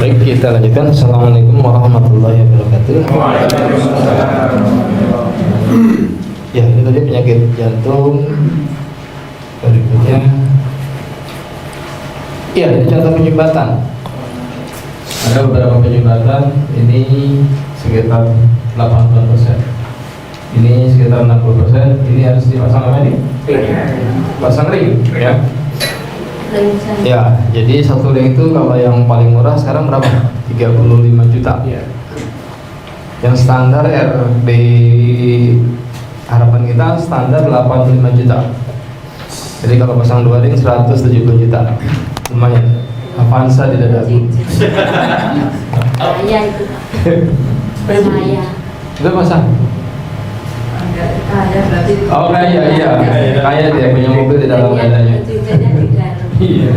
Baik, kita lanjutkan. Assalamualaikum warahmatullahi wabarakatuh. Ya, ini tadi penyakit jantung. Berikutnya, ya, ini contoh penyumbatan. Ada beberapa penyumbatan. Ini sekitar 80%. Ini sekitar 60%. Ini harus dipasang apa nih? Pasang ring, ya. Ya, jadi satu ring itu kalau yang paling murah sekarang berapa? 35 juta. Ya. Yang standar RD harapan kita standar 85 juta. Jadi kalau pasang dua ring 170 juta. Lumayan. Avanza tidak ada. Saya itu. Saya. Itu pasang. Kaya berarti. Oh kaya, iya. Kaya dia punya mobil di dalam dadanya. Iya.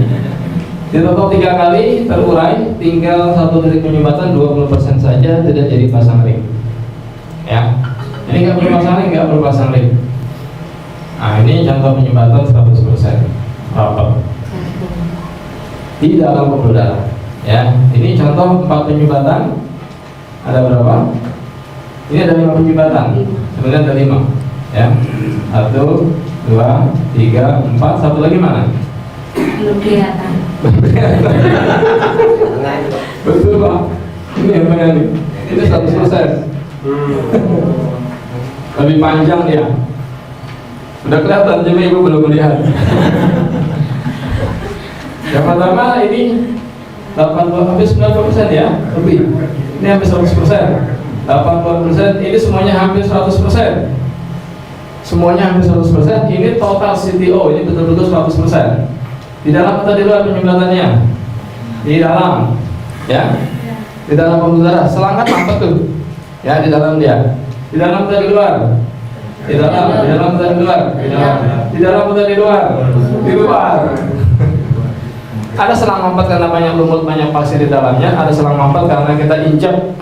Ditotok 3 kali terurai, tinggal satu titik penyumbatan 20% saja, tidak jadi pasang ring. Ya. Ini nggak perlu pasang ring, nggak perlu pasang ring. Nah ini contoh penyumbatan 100%. Rapat. Di dalam pembuluh darah. Ya. Ini contoh 4 penyumbatan. Ada berapa? Ini ada 5 penyumbatan. Sebenarnya ada 5. Ya. 1, 2, 3, 4. Satu lagi mana? Belum kelihatan. Betul Pak. Ini apa ini? Ini 100%. Lebih panjang dia. Sudah kelihatan, cuma ibu belum melihat. Yang pertama ini 80 hampir 90% ya, lebih. Ini hampir 100%. 80% ini semuanya hampir 100%. Semuanya hampir 100%. Ini total CTO, ini betul-betul 100%. Di dalam atau di luar penyumbatannya? Di dalam, ya. Di dalam pembuluh darah. Selangkah apa tuh? Ya, di dalam dia. Di dalam atau di luar? Di dalam. Di dalam atau di luar? Di dalam. Di dalam atau di luar? Di luar. Ada selang mampet karena banyak lumut, banyak pasir di dalamnya. Ada selang mampet karena kita injak.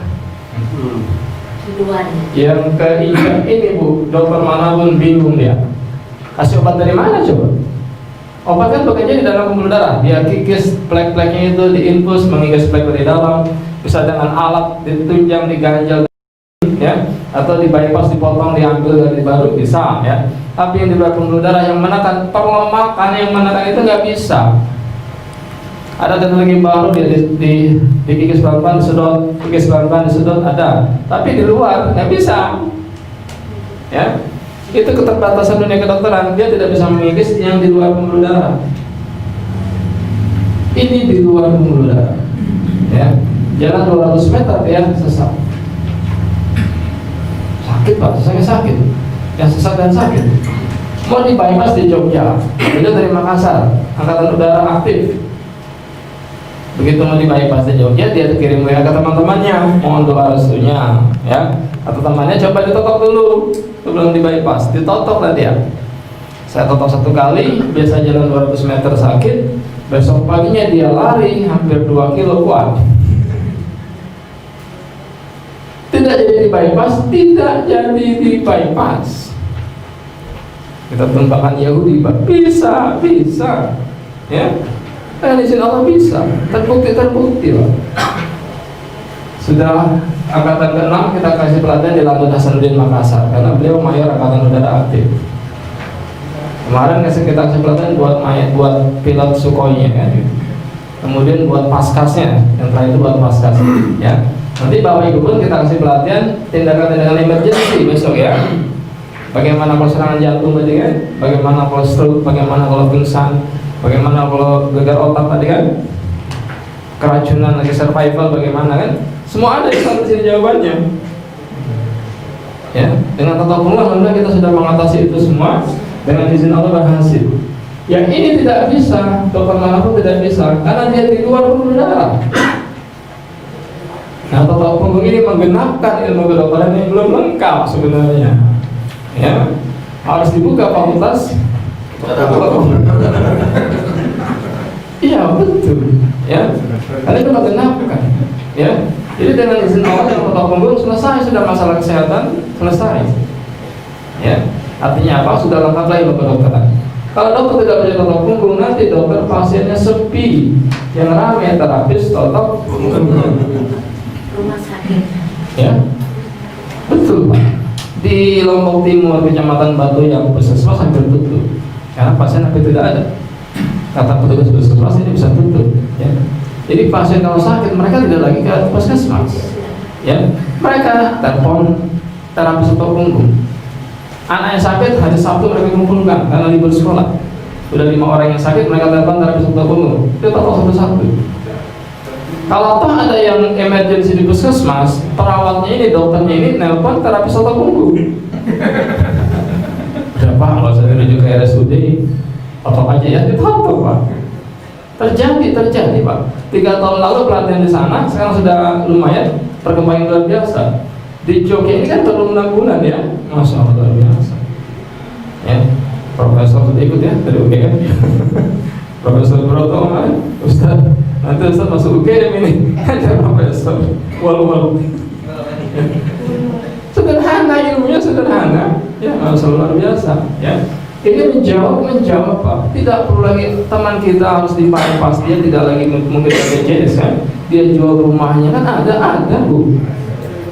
Di luar. Yang keinjak ini Bu, dokter manapun bingung dia. Kasih obat dari mana coba? Obat kan bekerja di dalam pembuluh darah. Dia kikis plek-pleknya itu, diinfus, mengikis plek dari dalam. Bisa dengan alat ditunjang, diganjal, ya, atau di bypass, dipotong, diambil dari baru bisa, ya. Tapi yang di luar pembuluh darah yang menekan, perlemakan yang menekan itu nggak bisa. Ada teknologi baru dia dikikis pelan-pelan, disedot, kikis pelan-pelan, disedot, ada. Tapi di luar nggak bisa, ya. Itu keterbatasan dunia kedokteran, dia tidak bisa mengikis yang di luar pembuluh darah. Ini di luar pembuluh darah, ya. Jalan 200 meter dia sesak. Sakit Pak, sesaknya sakit. Yang sesak dan sakit. Mau di bypass di Jogja, itu dari Makassar, angkatan udara aktif. Begitu mau di bypass di Jogja, dia kirim WA ke teman-temannya, mohon doa restunya, ya. Atau temannya coba ditotok dulu sebelum di bypass, ditotok lah dia. Saya totok 1 kali, biasa jalan 200 meter sakit, besok paginya dia lari hampir 2 kilo kuat. Tidak jadi di bypass, tidak jadi di bypass. Kita tumpahkan Yahudi, Pak. Bisa, ya. Izin Allah bisa, terbukti Pak. Sudah angkatan ke-6 kita kasih pelatihan di Lanut Hasanuddin Makassar karena beliau mayor angkatan udara aktif. Kemarin kita kasih pelatihan buat pilot Sukhoi-nya kan. Kemudian buat paskasnya, yang terakhir itu buat paskas, ya. Nanti Bapak Ibu pun kita kasih pelatihan tindakan-tindakan emergency besok ya. Bagaimana kalau serangan jantung tadi kan, bagaimana kalau stroke, bagaimana kalau pingsan, bagaimana kalau gegar otak tadi kan, keracunan lagi survival bagaimana kan, semua ada di sini jawabannya. Ya, dengan total alhamdulillah kita sudah mengatasi itu semua dengan izin Allah berhasil. Yang ini tidak bisa, dokter manapun tidak bisa karena dia di luar pembuluh darah. Nah, total punggung ini menggenapkan ilmu kedokteran yang belum lengkap sebenarnya. Ya, harus dibuka fakultas. Iya betul, ya. Karena itu menggenapkan, ya. Jadi dengan izin Allah yang total punggung selesai, sudah masalah kesehatan selesai. Ya, artinya apa? Sudah lengkap lah ilmu kedokteran. Kalau dokter tidak punya totok punggung, nanti dokter pasiennya sepi, yang ramai terapis totok punggung. Rumah sakit. Ya, betul Pak. Di Lombok Timur, Kecamatan Batu yang puskesmas hampir tutup karena pasien hampir tidak ada. Kata petugas puskesmas ini bisa tutup. Ya. Jadi pasien kalau sakit mereka tidak lagi ke puskesmas. Ya, mereka telepon terapis totok punggung. Anak yang sakit hari Sabtu mereka kumpulkan karena libur sekolah. Sudah 5 orang yang sakit mereka telepon terapis totok punggung. Itu total satu-satu. Kalau toh ada yang emergency di puskesmas, perawatnya ini, dokternya ini nelpon terapis totok punggung. Udah Pak, nggak usah dirujuk ke RSUD, otot aja ya, ditutup Pak. Terjadi Pak. 3 tahun lalu pelatihan di sana, sekarang sudah lumayan perkembangan luar biasa. Di Jogja ini kan baru 6 bulan ya, Masya Allah luar biasa. Ya, Profesor sudah ikut ya dari UGM. Profesor Broto kemarin, Ustaz. Nanti Ustaz masuk UGM ini, ada Profesor. Wal. Sederhana ilmunya sederhana, ya Masya Allah luar biasa. Ya, ini menjawab Pak. Tidak perlu lagi teman kita harus dipas, dia tidak lagi mungkin BPJS kan. Dia jual rumahnya kan ada Bu.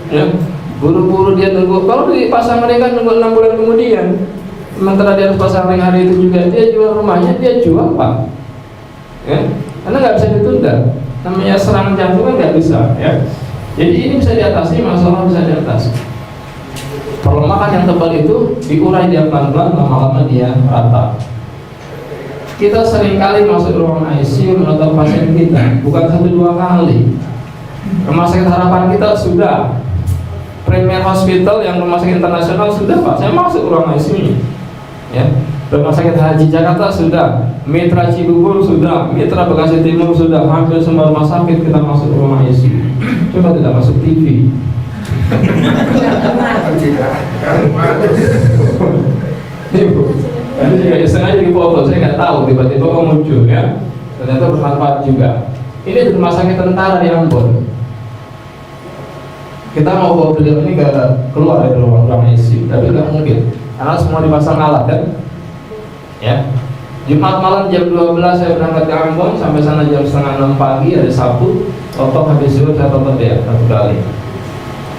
Ya. Buru-buru dia nunggu, kalau di pasang ring kan nunggu 6 bulan kemudian. Sementara dia harus pasang ring hari itu juga, dia jual rumahnya, dia jual Pak. Ya, karena nggak bisa ditunda. Namanya serangan jantung kan nggak bisa. Ya, jadi ini bisa diatasi, masalah bisa diatasi. Kalau makan yang tebal itu diurai dia pelan-pelan, lama-lama dia rata. Kita seringkali masuk ruang ICU menonton pasien kita, bukan 1-2 kali. Rumah sakit harapan kita sudah. Premier Hospital yang rumah sakit internasional sudah Pak, saya masuk ruang ICU-nya. Ya, Rumah Sakit Haji Jakarta sudah, Mitra Cibubur sudah, Mitra Bekasi Timur sudah, hampir semua rumah sakit kita masuk ruang ICU. Coba tidak masuk TV. Ibu, tadi juga sengaja dipoto, saya nggak tahu tiba-tiba kok muncul ya. Ternyata bermanfaat juga. Ini di rumah sakit tentara di Ambon. Kita mau bawa beliau ini keluar dari ruang ICU, tapi nggak mungkin karena semua dipasang alat kan. Ya, Jumat malam jam 12 saya berangkat ke Ambon, sampai sana jam 5:30 pagi hari Sabtu. Totok habis zuhur saya totok dia 1 kali.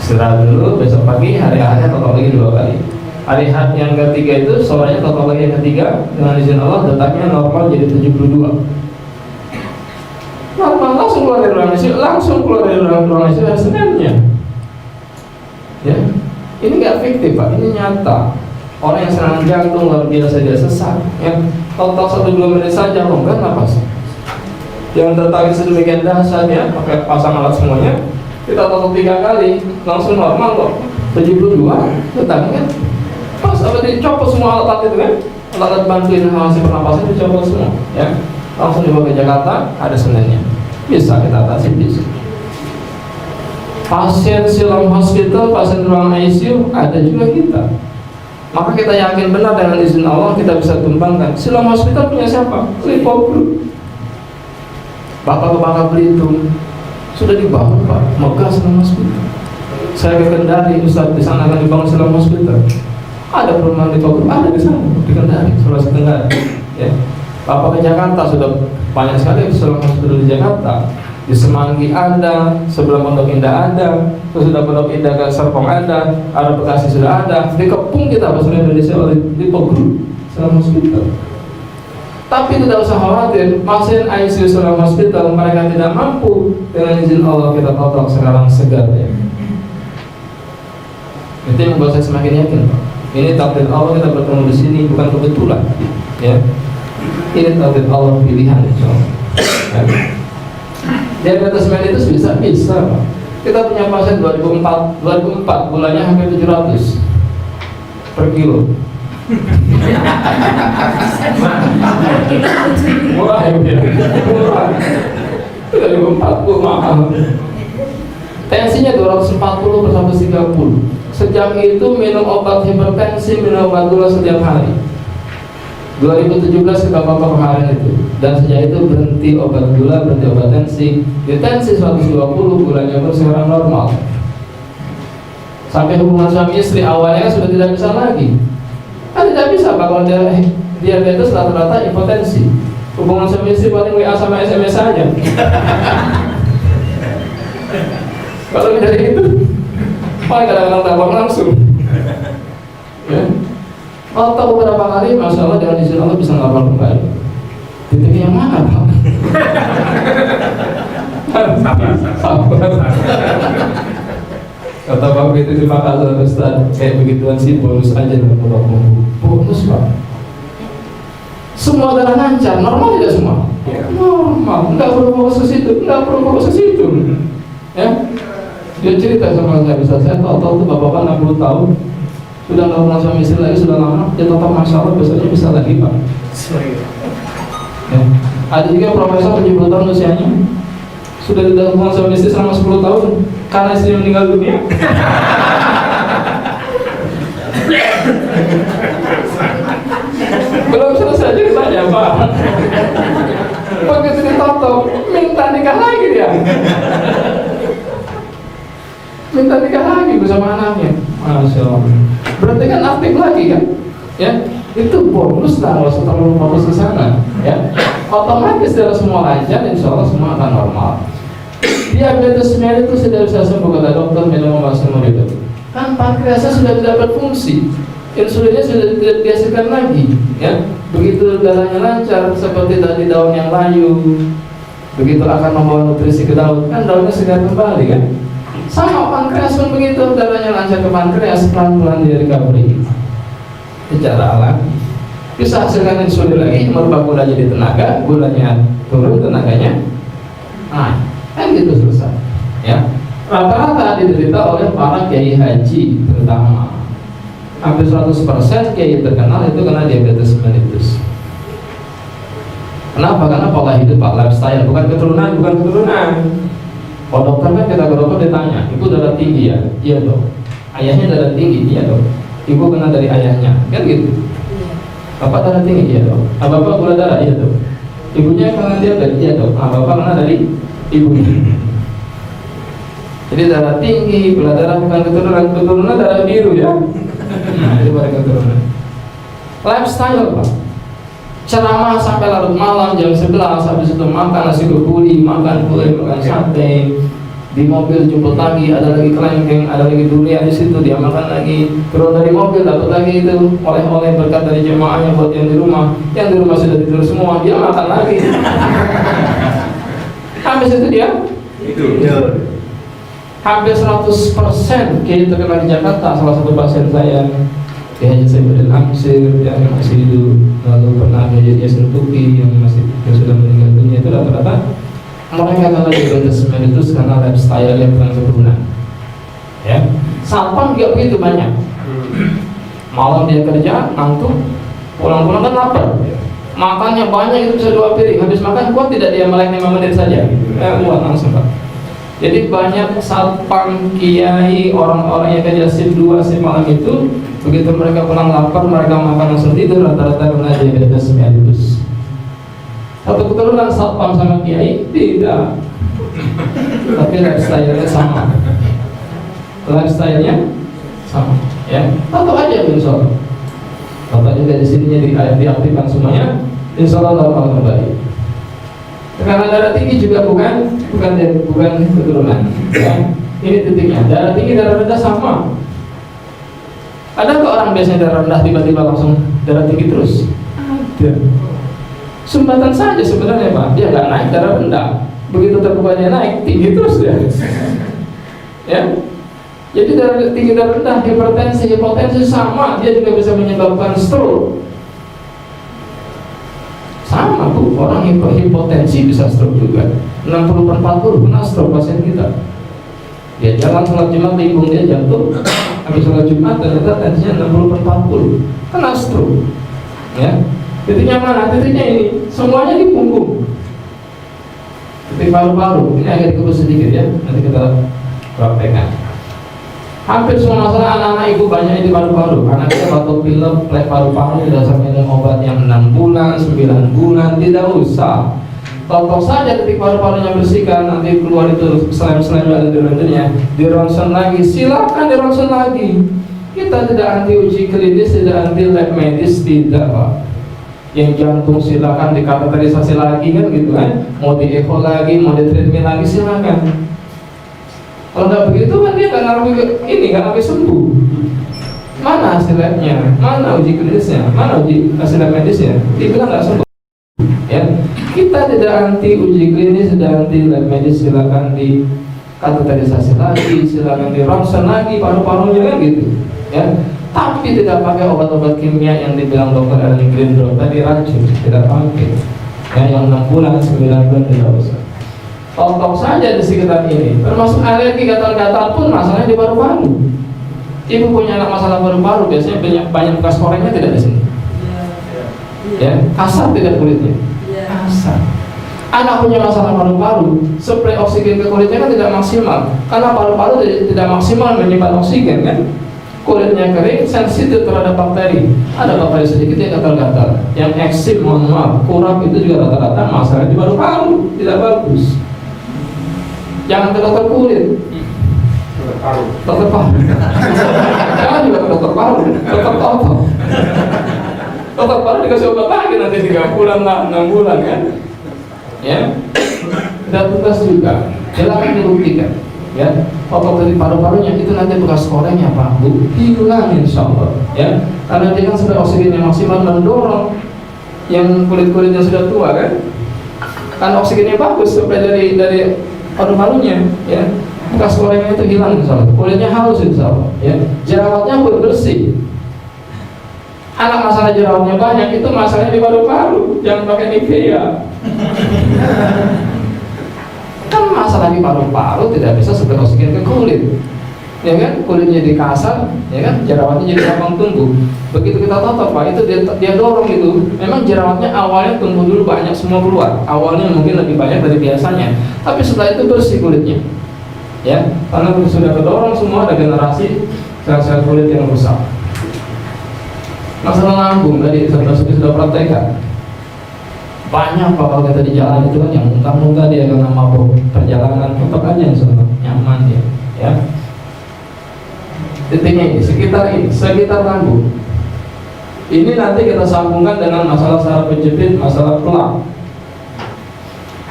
Istirahat dulu, besok pagi hari Ahad totok lagi 2 kali. Hari Ahad yang ketiga itu sorenya totok lagi yang ketiga. Dengan izin Allah detaknya normal jadi 72. Normal, langsung keluar dari ruang ICU hari Seninnya. Ya, ini nggak fiktif Pak, ini nyata. Orang yang serangan jantung luar biasa dia sesak, ya, total 1-2 menit saja longgar napas. Yang tertarik sedemikian dahsyat ya, pakai pasang alat semuanya, kita total 3 kali, langsung normal kok. 72, detaknya kan pas apa dicopot semua alat itu kan, alat bantu inhalasi pernapasan dicopot semua, ya, langsung dibawa ke Jakarta, ada Seninnya. Bisa kita atasi bisa. Pasien Siloam Hospital, pasien ruang ICU ada juga kita. Maka kita yakin benar dengan izin Allah kita bisa tumbangkan. Siloam Hospital punya siapa? Lipo Group. Bapak ke Bangka Belitung sudah dibangun Pak, megah Siloam Hospital. Saya ke Kendari, Ustaz di sana akan dibangun Siloam Hospital. Ada perumahan Lipo Group, ada di sana di Kendari, Sulawesi Tenggara. Ya. Bapak ke Jakarta sudah banyak sekali Siloam Hospital di Jakarta. Di Semanggi ada, sebelah Pondok Indah ada, terus sudah Pondok Indah ke Serpong ada Bekasi sudah ada, dikepung kita seluruh Indonesia oleh Lipo Group Siloam Hospital. Tapi tidak usah khawatir, pasien ICU Siloam Hospital mereka tidak mampu, dengan izin Allah kita total sekarang segar ya. Itu yang membuat saya semakin yakin Pak. Ini takdir Allah kita bertemu di sini bukan kebetulan, ya. Ini takdir Allah pilihan insyaallah. Ya. Diabetes mellitus bisa Pak. Kita punya pasien 2004 bulannya hampir 700 per kilo. Murah ya, murah. 2004 mahal. Tensinya 240 per 130. Sejak itu minum obat hipertensi, minum obat gula setiap hari. 2017 kita papa kemarin itu, dan sejak itu berhenti obat gula, berhenti obat tensi. Di tensi 120, gulanya pun sekarang normal. Sampai hubungan suami istri awalnya kan sudah tidak bisa lagi. Kan tidak bisa Pak kalau dia diabetes rata-rata impotensi. Hubungan suami istri paling WA sama SMS aja. Kalau dari itu, paling kadang-kadang telepon langsung. Ya. Atau beberapa kali masalah dengan izin Allah bisa ngapal kembali. Titiknya yang mana, Pak? Sabar. Kata Pak itu terima kasih Ustaz. Kayak begituan sih bonus aja dalam bonus Pak. Semua adalah lancar, normal tidak semua? Normal, nggak perlu fokus ke situ, nggak perlu fokus ke situ. Ya, dia cerita sama saya tahu tuh bapak 60 tahun sudah nggak pernah suami istri lagi, sudah lama, dia tetap masalah besarnya bisa lagi Pak. Ya. Ada juga profesor 70 tahun usianya sudah tidak hubungan suami istri selama 10 tahun karena istri meninggal dunia. Belum selesai ceritanya Pak. Begitu ditotok, minta nikah lagi dia. Minta nikah lagi bersama anaknya. Masya Allah. Berarti kan aktif lagi kan? Ya, itu bonus lah, nggak usah terlalu fokus ke sana. Ya, otomatis dari semua lancar, insya Allah semua akan normal. Diabetes mellitus tidak bisa sembuh kata dokter minum obat seumur hidup. Kan pankreasnya sudah tidak berfungsi, insulinnya sudah tidak dihasilkan lagi. Ya, begitu darahnya lancar seperti tadi daun yang layu, begitu akan membawa nutrisi ke daun, kan daunnya segar kembali kan? Sama pankreas pun begitu, darahnya lancar ke pankreas, pelan-pelan dia recovery secara alami. Bisa hasilkan insulin lagi, merubah gula jadi tenaga, gulanya turun, tenaganya naik, kan gitu selesai. Ya, rata-rata diderita oleh para kiai haji terutama. Hampir 100% kiai terkenal itu kena diabetes mellitus. Kenapa? Karena pola hidup, lifestyle, bukan keturunan. Kalau dokter kan kita ke dokter ditanya, ibu darah tinggi ya? Iya dok. Ayahnya darah tinggi? Iya dok. Ibu kena dari ayahnya, kan gitu. Bapak darah tinggi? Iya dok. Bapak gula darah? Iya dok. Ibunya kena diabetes? Iya dok. Bapak kena dari ibunya. Jadi darah tinggi, gula darah bukan keturunan darah biru ya. Jadi pada keturunan. Lifestyle Pak. Ceramah sampai larut malam jam 11, habis itu makan nasi kebuli, makan kue, makan sate. Di mobil jemput lagi, ada lagi kelengkeng, ada lagi durian di situ, dia makan lagi. Turun dari mobil dapat lagi itu oleh-oleh berkat dari jemaahnya buat yang di rumah sudah tidur semua, dia makan lagi. Habis itu dia tidur. Hampir 100% kayak terkenal di Jakarta. Salah satu pasien saya Haji Saifuddin Amsir yang masih hidup, lalu pernah Haji Yasin Tuki yang sudah meninggal dunia, itu rata-rata mereka kalau diabetes mellitus karena lifestyle yang bukan keturunan. Ya, satpam juga begitu banyak. Malam dia kerja, ngantuk, pulang-pulang kan lapar. Makannya banyak, itu bisa 2 piring. Habis makan kuat tidak dia melek 5 menit saja. Kuat langsung Pak. Jadi banyak satpam, kiai, orang-orang yang kerja shift 2, shift malam itu, begitu mereka pulang lapar, mereka makan langsung tidur, rata-rata kena diabetes mellitus. Satu keturunan satpam sama kiai? Tidak. Tapi lifestyle-nya sama. Lifestyle-nya sama. Ya, tahu aja insya Allah. Tahu juga di sininya diaktifkan semuanya, insya Allah normal kembali. Karena darah tinggi juga bukan keturunan. Ya. Ini titiknya. Darah tinggi, darah rendah sama. Ada nggak orang biasanya darah rendah tiba-tiba langsung darah tinggi terus? Ada. Sumbatan saja sebenarnya Pak. Dia nggak naik darah rendah. Begitu terbukanya naik, tinggi terus dia. Ya. Jadi darah tinggi, darah rendah, hipertensi sama. Dia juga bisa menyebabkan stroke. Sama Bu, orang hipotensi bisa stroke juga. 60/40 kena stroke pasien kita. Dia jalan sholat Jumat, limbung dia jatuh. Habis sholat Jumat ternyata tensinya 60/40, kena stroke. Ya, titiknya mana? Titiknya ini, semuanya di punggung. Titik paru-paru, ini agak dikubur sedikit ya. Nanti kita praktekkan. Hampir semua masalah anak-anak ibu banyak di paru-paru. Anak kita batuk pilek, plek paru-paru, dasar minum obat yang 6 bulan, 9 bulan, tidak usah. Tonton saja titik paru-parunya bersihkan, nanti keluar itu slime-slime ada di lendirnya, di ronsen lagi, silakan di ronsen lagi. Kita tidak anti uji klinis, tidak anti lab medis, tidak Pak. Yang jantung silakan dikateterisasi lagi kan gitu kan, mau di echo lagi, mau di treatment lagi silakan. Kalau nggak begitu kan dia nggak ngaruh ini, nggak ngaruh sembuh. Mana hasil labnya, mana uji klinisnya, mana uji hasil lab medisnya, dibilang nggak sembuh. Ya, kita tidak anti uji klinis, tidak anti lab medis, silakan di kateterisasi lagi, silakan di ronsen lagi paru-parunya kan gitu. Ya, tapi tidak pakai obat-obat kimia yang dibilang dokter Erling Grindrod tadi racun, tidak pakai. Ya, yang 6 bulan, 9 bulan tidak usah. Tok-tok saja di sekitar ini, termasuk alergi gatal-gatal pun masalahnya di paru-paru. Ibu punya anak masalah paru-paru, biasanya banyak bekas korengnya tidak di sini. Ya, kasar tidak kulitnya, kasar. Anak punya masalah paru-paru, suplai oksigen ke kulitnya kan tidak maksimal, karena paru-paru tidak maksimal menyimpan oksigen kan. Kulitnya kering, sensitif terhadap bakteri. Ada bakteri sedikit yang gatal-gatal, yang eksim, mohon maaf, kurap itu juga rata-rata masalah di paru-paru, tidak bagus. Jangan ke dokter kulit, dokter paru. Jangan juga ke dokter paru, dokter otot. Dokter paru dikasih obat lagi nanti 3 bulan lah, 6 bulan kan. Ya, dan tugas juga, silakan dibuktikan. Ya, otot dari paru-parunya itu nanti bekas korengnya Pak Bu hilang insya Allah. Ya, karena dia kan sudah oksigen yang maksimal mendorong yang kulit-kulit yang sudah tua kan. Kan oksigennya bagus supaya dari paru-parunya, ya. Bekas korengnya itu hilang insya Allah. Kulitnya halus insya Allah. Ya, jerawatnya pun bersih. Anak masalah jerawatnya banyak itu masalahnya di paru-paru, jangan pakai Nivea. Kan masalah di paru-paru tidak bisa seperti oksigen ke kulit, ya kan? Kulitnya jadi kasar, ya kan? Jerawatnya jadi gampang tumbuh. Begitu kita totok Pak, itu dia dorong itu. Memang jerawatnya awalnya tumbuh dulu banyak semua keluar. Awalnya mungkin lebih banyak dari biasanya, tapi setelah itu bersih kulitnya, ya. Karena sudah kedorong semua regenerasi sel-sel kulit yang rusak. Masalah lambung tadi sudah praktekkan. Banyak Pak kalau kita di jalan itu kan yang muntah-muntah dia karena mabuk perjalanan, tetap aja yang senang, nyaman dia, ya. Titiknya ini, sekitar lambung. Ini nanti kita sambungkan dengan masalah saraf penjepit, masalah tulang.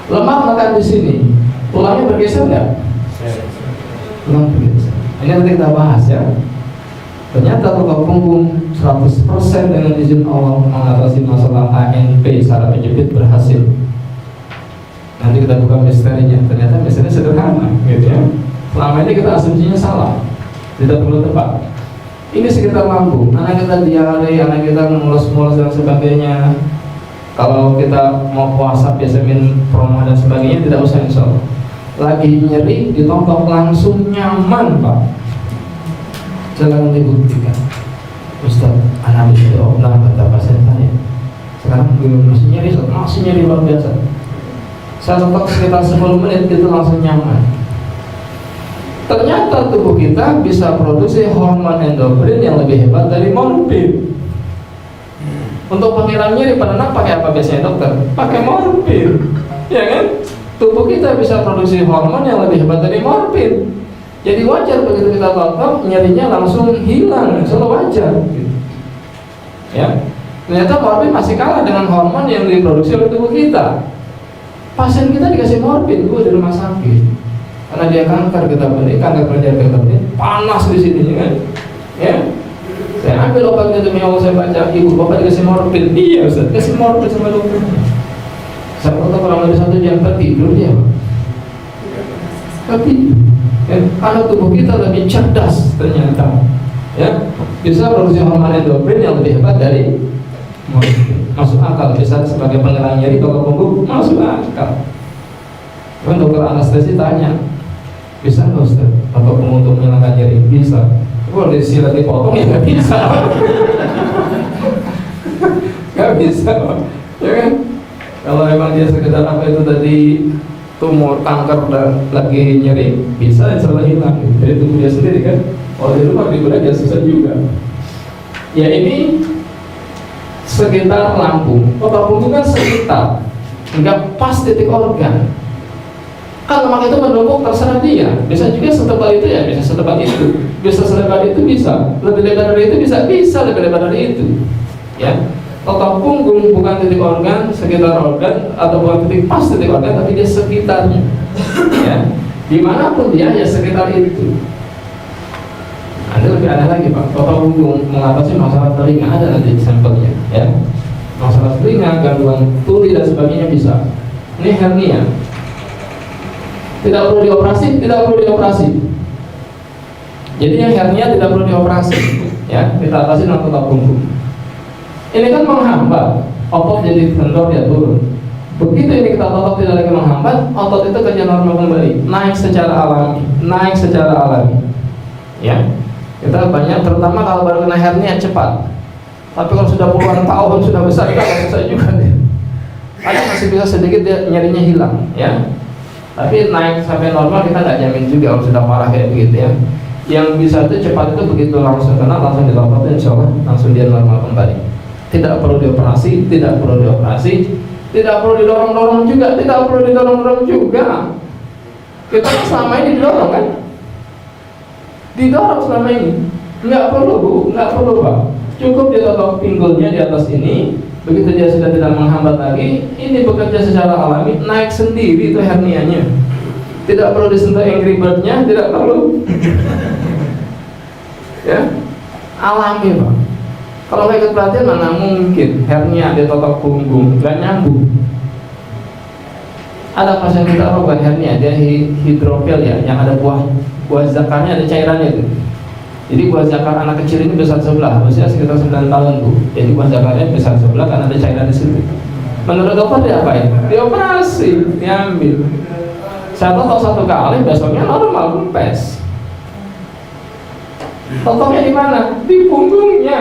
Lemak menekan di sini, tulangnya bergeser nggak? Tulang bergeser. Ini nanti kita bahas ya. Ternyata tukang punggung 100% dengan izin Allah mengatasi masalah ANP saraf penjepit berhasil. Nanti kita buka misterinya. Ternyata misterinya sederhana, gitu ya. Selama ini kita asumsinya salah, tidak perlu tepat. Ini sekitar lambung. Anak kita diare, anak kita mulus-mulus dan sebagainya. Kalau kita mau puasa biasa minum proma dan sebagainya tidak usah insya Allah. Lagi nyeri ditonton langsung nyaman Pak. Jangan dibuktikan. Ustaz, anak bisa diopnam kata pasien saya. Sekarang belum masih nyeri luar biasa. Saya tonton sekitar 10 menit itu langsung nyaman. Ternyata tubuh kita bisa produksi hormon endokrin yang lebih hebat dari morfin. Untuk penghilang nyeri penenang pakai apa biasanya dokter? Pakai morfin, ya kan? Tubuh kita bisa produksi hormon yang lebih hebat dari morfin. Jadi wajar begitu kita tonton nyerinya langsung hilang, selalu wajar. Ya, ternyata morfin masih kalah dengan hormon yang diproduksi oleh tubuh kita. Pasien kita dikasih morfin, di rumah sakit, karena dia kanker kita beli, kanker kelenjar getah benih, panas di sini kan? Ya, saya ambil obatnya demi Allah, saya baca, ibu bapak dikasih morfin, iya Ustaz, kasih morfin sama dokter. Saya kata kurang lebih 1 jam tertidur dia, tapi karena tubuh kita lebih cerdas ternyata, ya, bisa produksi hormon endokrin yang lebih hebat dari morfin. Masuk akal, bisa sebagai penghilang nyeri kalau punggung masuk akal. Kan dokter anestesi tanya, bisa nggak Ustaz atau punggung untuk menghilangkan nyeri? Bisa. Kalau disilat dipotong ya nggak bisa, nggak bisa, ya kan? Kalau emang dia sekedar apa itu tadi tumor, kanker dan lagi nyeri, bisa insya hilang dari tubuh dia sendiri kan. Kalau di rumah ribut aja susah juga. Ya ini sekitar lambung. Otak punggung kan sekitar, nggak pas titik organ. Kalau lemak itu menumpuk terserah dia. Bisa juga setebal itu ya, bisa setebal itu, bisa selebar itu, bisa lebih lebar dari itu, bisa lebih lebar dari itu. Ya, Otot punggung bukan titik organ, sekitar organ, atau bukan titik pas titik organ, tapi dia sekitarnya. Ya, dimanapun dia ya sekitar itu. Ada lebih aneh lagi Pak, otot punggung mengatasi masalah telinga, ada nanti sampelnya. Ya, masalah telinga, gangguan tuli dan sebagainya bisa. Ini hernia. Tidak perlu dioperasi, tidak perlu dioperasi. Jadi yang hernia tidak perlu dioperasi. Ya, kita atasi dengan otot punggung. Ini kan menghambat, otot jadi kendor dia turun. Begitu ini kita otot tidak lagi menghambat, otot itu kerja normal kembali, naik secara alami, naik secara alami. Ya, kita banyak, terutama kalau baru kena hernia cepat. Tapi kalau sudah puluhan tahun, sudah besar, kita nggak susah juga deh. Ada masih bisa sedikit dia nyerinya hilang, ya. Tapi naik sampai normal kita nggak jamin juga kalau sudah parah kayak begitu ya. Yang bisa itu cepat itu begitu langsung kena, langsung ditototin, insya Allah langsung dia normal kembali. Tidak perlu dioperasi, tidak perlu dioperasi, tidak perlu didorong-dorong juga, tidak perlu didorong-dorong juga. Kita selama ini didorong kan? Didorong selama ini. Nggak perlu Bu, nggak perlu Pak. Cukup ditotok pinggulnya di atas ini. Begitu dia sudah tidak menghambat lagi, ini bekerja secara alami, naik sendiri itu hernianya. Tidak perlu disentuh Angry Bird-nya, tidak perlu. Ya, alami Pak. Kalau nggak ikut pelatihan mana mungkin hernia di totok punggung, nggak nyambung. Ada pasien kita bukan hernia, dia hidrofil ya, yang ada buah zakarnya, ada cairannya itu. Jadi buah zakar anak kecil ini besar sebelah, usia sekitar 9 tahun Bu. Jadi buah zakarnya besar sebelah karena ada cairan di situ. Menurut dokter dia apa ya? Dioperasi, diambil. Saya totok 1 kali, besoknya normal, kempes. Totoknya di mana? Di punggungnya.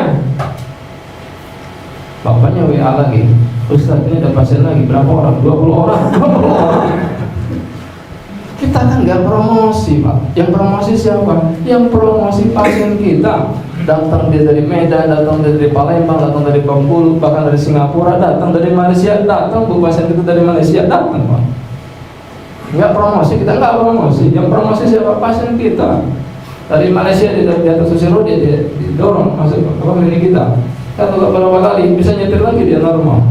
Bapaknya WA lagi, Ustaz ini ada pasien lagi, berapa orang? 20 orang. 20 orang. Kita kan nggak promosi Pak. Yang promosi siapa? Yang promosi pasien kita. Datang dia dari Medan, datang dia dari Palembang, datang dari Bengkulu, bahkan dari Singapura, datang dari Malaysia, datang Bu pasien itu dari Malaysia, datang Pak. Nggak promosi, kita nggak promosi. Yang promosi siapa? Pasien kita. Dari Malaysia di atas Susilo dia didorong masuk ke klinik kita. Satu beberapa kali bisa nyetir lagi dia normal.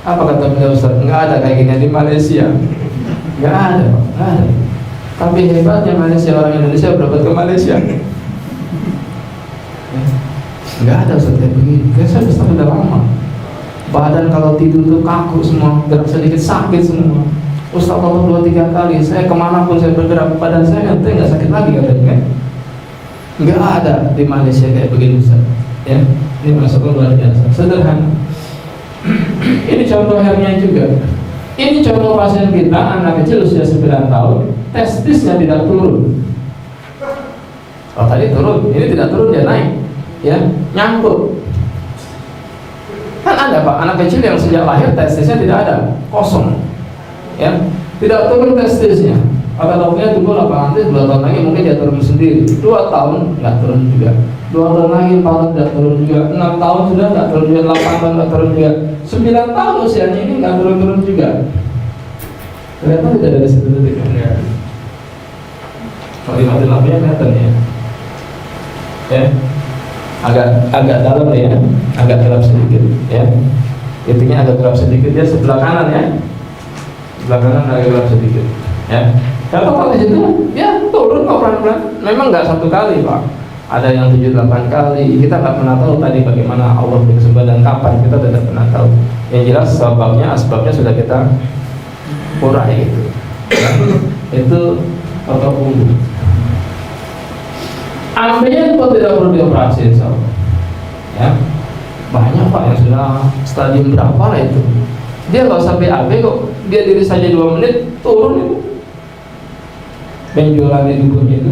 Apa kata beliau Ustaz? Nggak ada kayak gini di Malaysia. Nggak ada, nggak ada. Tapi hebatnya Malaysia, orang Indonesia berobat ke Malaysia. Nggak ada Ustaz kayak begini. Kayak saya udah lama. Badan kalau tidur tuh kaku semua, gerak sedikit sakit semua. Ustaz kalau 2-3 kali, saya kemanapun saya bergerak, badan saya nanti nggak sakit lagi katanya kan? Nggak ada di Malaysia kayak begini Ustaz. Ya, ini masuk luar biasa, sederhana. Ini contoh hernia juga. Ini contoh pasien kita, anak kecil usia 9 tahun, testisnya tidak turun. Oh tadi turun, ini tidak turun, dia naik, ya, nyangkut. Kan ada Pak, anak kecil yang sejak lahir testisnya tidak ada, kosong, ya, tidak turun testisnya. Kata dokternya tunggu 8 nanti 2 tahun lagi mungkin dia turun sendiri. 2 tahun nggak turun juga. 2 tahun lagi 4 tahun nggak turun juga. 6 tahun sudah nggak turun juga. 8 tahun nggak turun juga. 9 tahun usianya ini nggak turun juga. Ternyata tidak dari situ detik. Kalau dimati lampunya kelihatan ya. Ya, agak dalam ya, agak gelap sedikit. Ya, intinya agak gelap sedikit ya sebelah kanan ya. Sebelah kanan agak gelap sedikit. Ya. Kalau kalau di situ, ya turun kok pelan-pelan. Memang nggak 1 kali Pak. Ada yang 7-8 kali. Kita nggak pernah tahu tadi bagaimana Allah beri kesempatan kapan, kita tidak pernah tahu. Yang jelas asbabnya sudah kita urai gitu. Ya. Itu otot punggung. Ambeien kok tidak perlu dioperasi insya Allah. Ya. Banyak Pak yang sudah stadium berapa lah itu. Dia nggak sampai AB kok, dia diri saja 2 menit turun itu. Benjolan di tubuhnya itu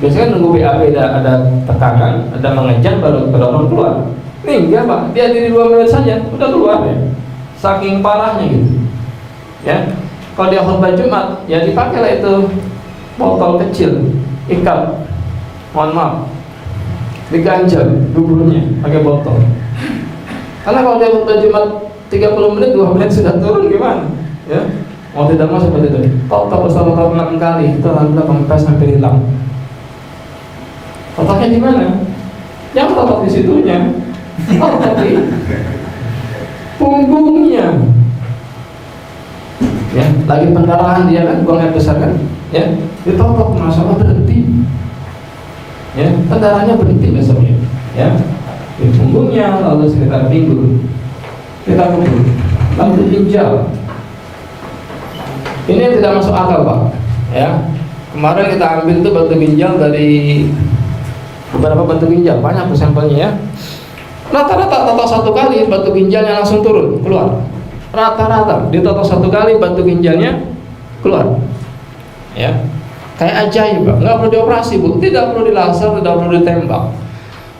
biasanya nunggu BAB ada tekanan, ada mengejar baru kedorong keluar. Nih enggak Pak, dia diri 2 menit saja udah keluar ya, saking parahnya gitu ya. Kalau dia khutbah Jumat ya dipakailah itu botol kecil ikat, mohon maaf, diganjel tubuhnya pakai botol. Karena kalau dia khutbah Jumat 30 menit, 2 menit sudah turun gimana ya. Mau tidak mau seperti itu. Totok bersama 6 kali itu alhamdulillah kempes sampai hilang. Totoknya di mana? Yang totok di situnya. Totok di punggungnya. Ya, lagi pendarahan dia kan, buang air besar kan, ya, ditotok, masalah berhenti, ya, pendarahannya berhenti besoknya, ya, di punggungnya, lalu sekitar pinggul, kita kubur, lalu ginjal. Ini yang tidak masuk akal, Pak, ya. Kemarin kita ambil tuh batu ginjal dari beberapa batu ginjal, banyak tuh sampelnya, ya. Rata-rata total satu kali batu ginjalnya langsung turun keluar. Rata-rata ditotok satu kali batu ginjalnya keluar, ya, kayak ajaib, Pak. Nggak perlu dioperasi, Bu, tidak perlu dilaser, tidak perlu ditembak,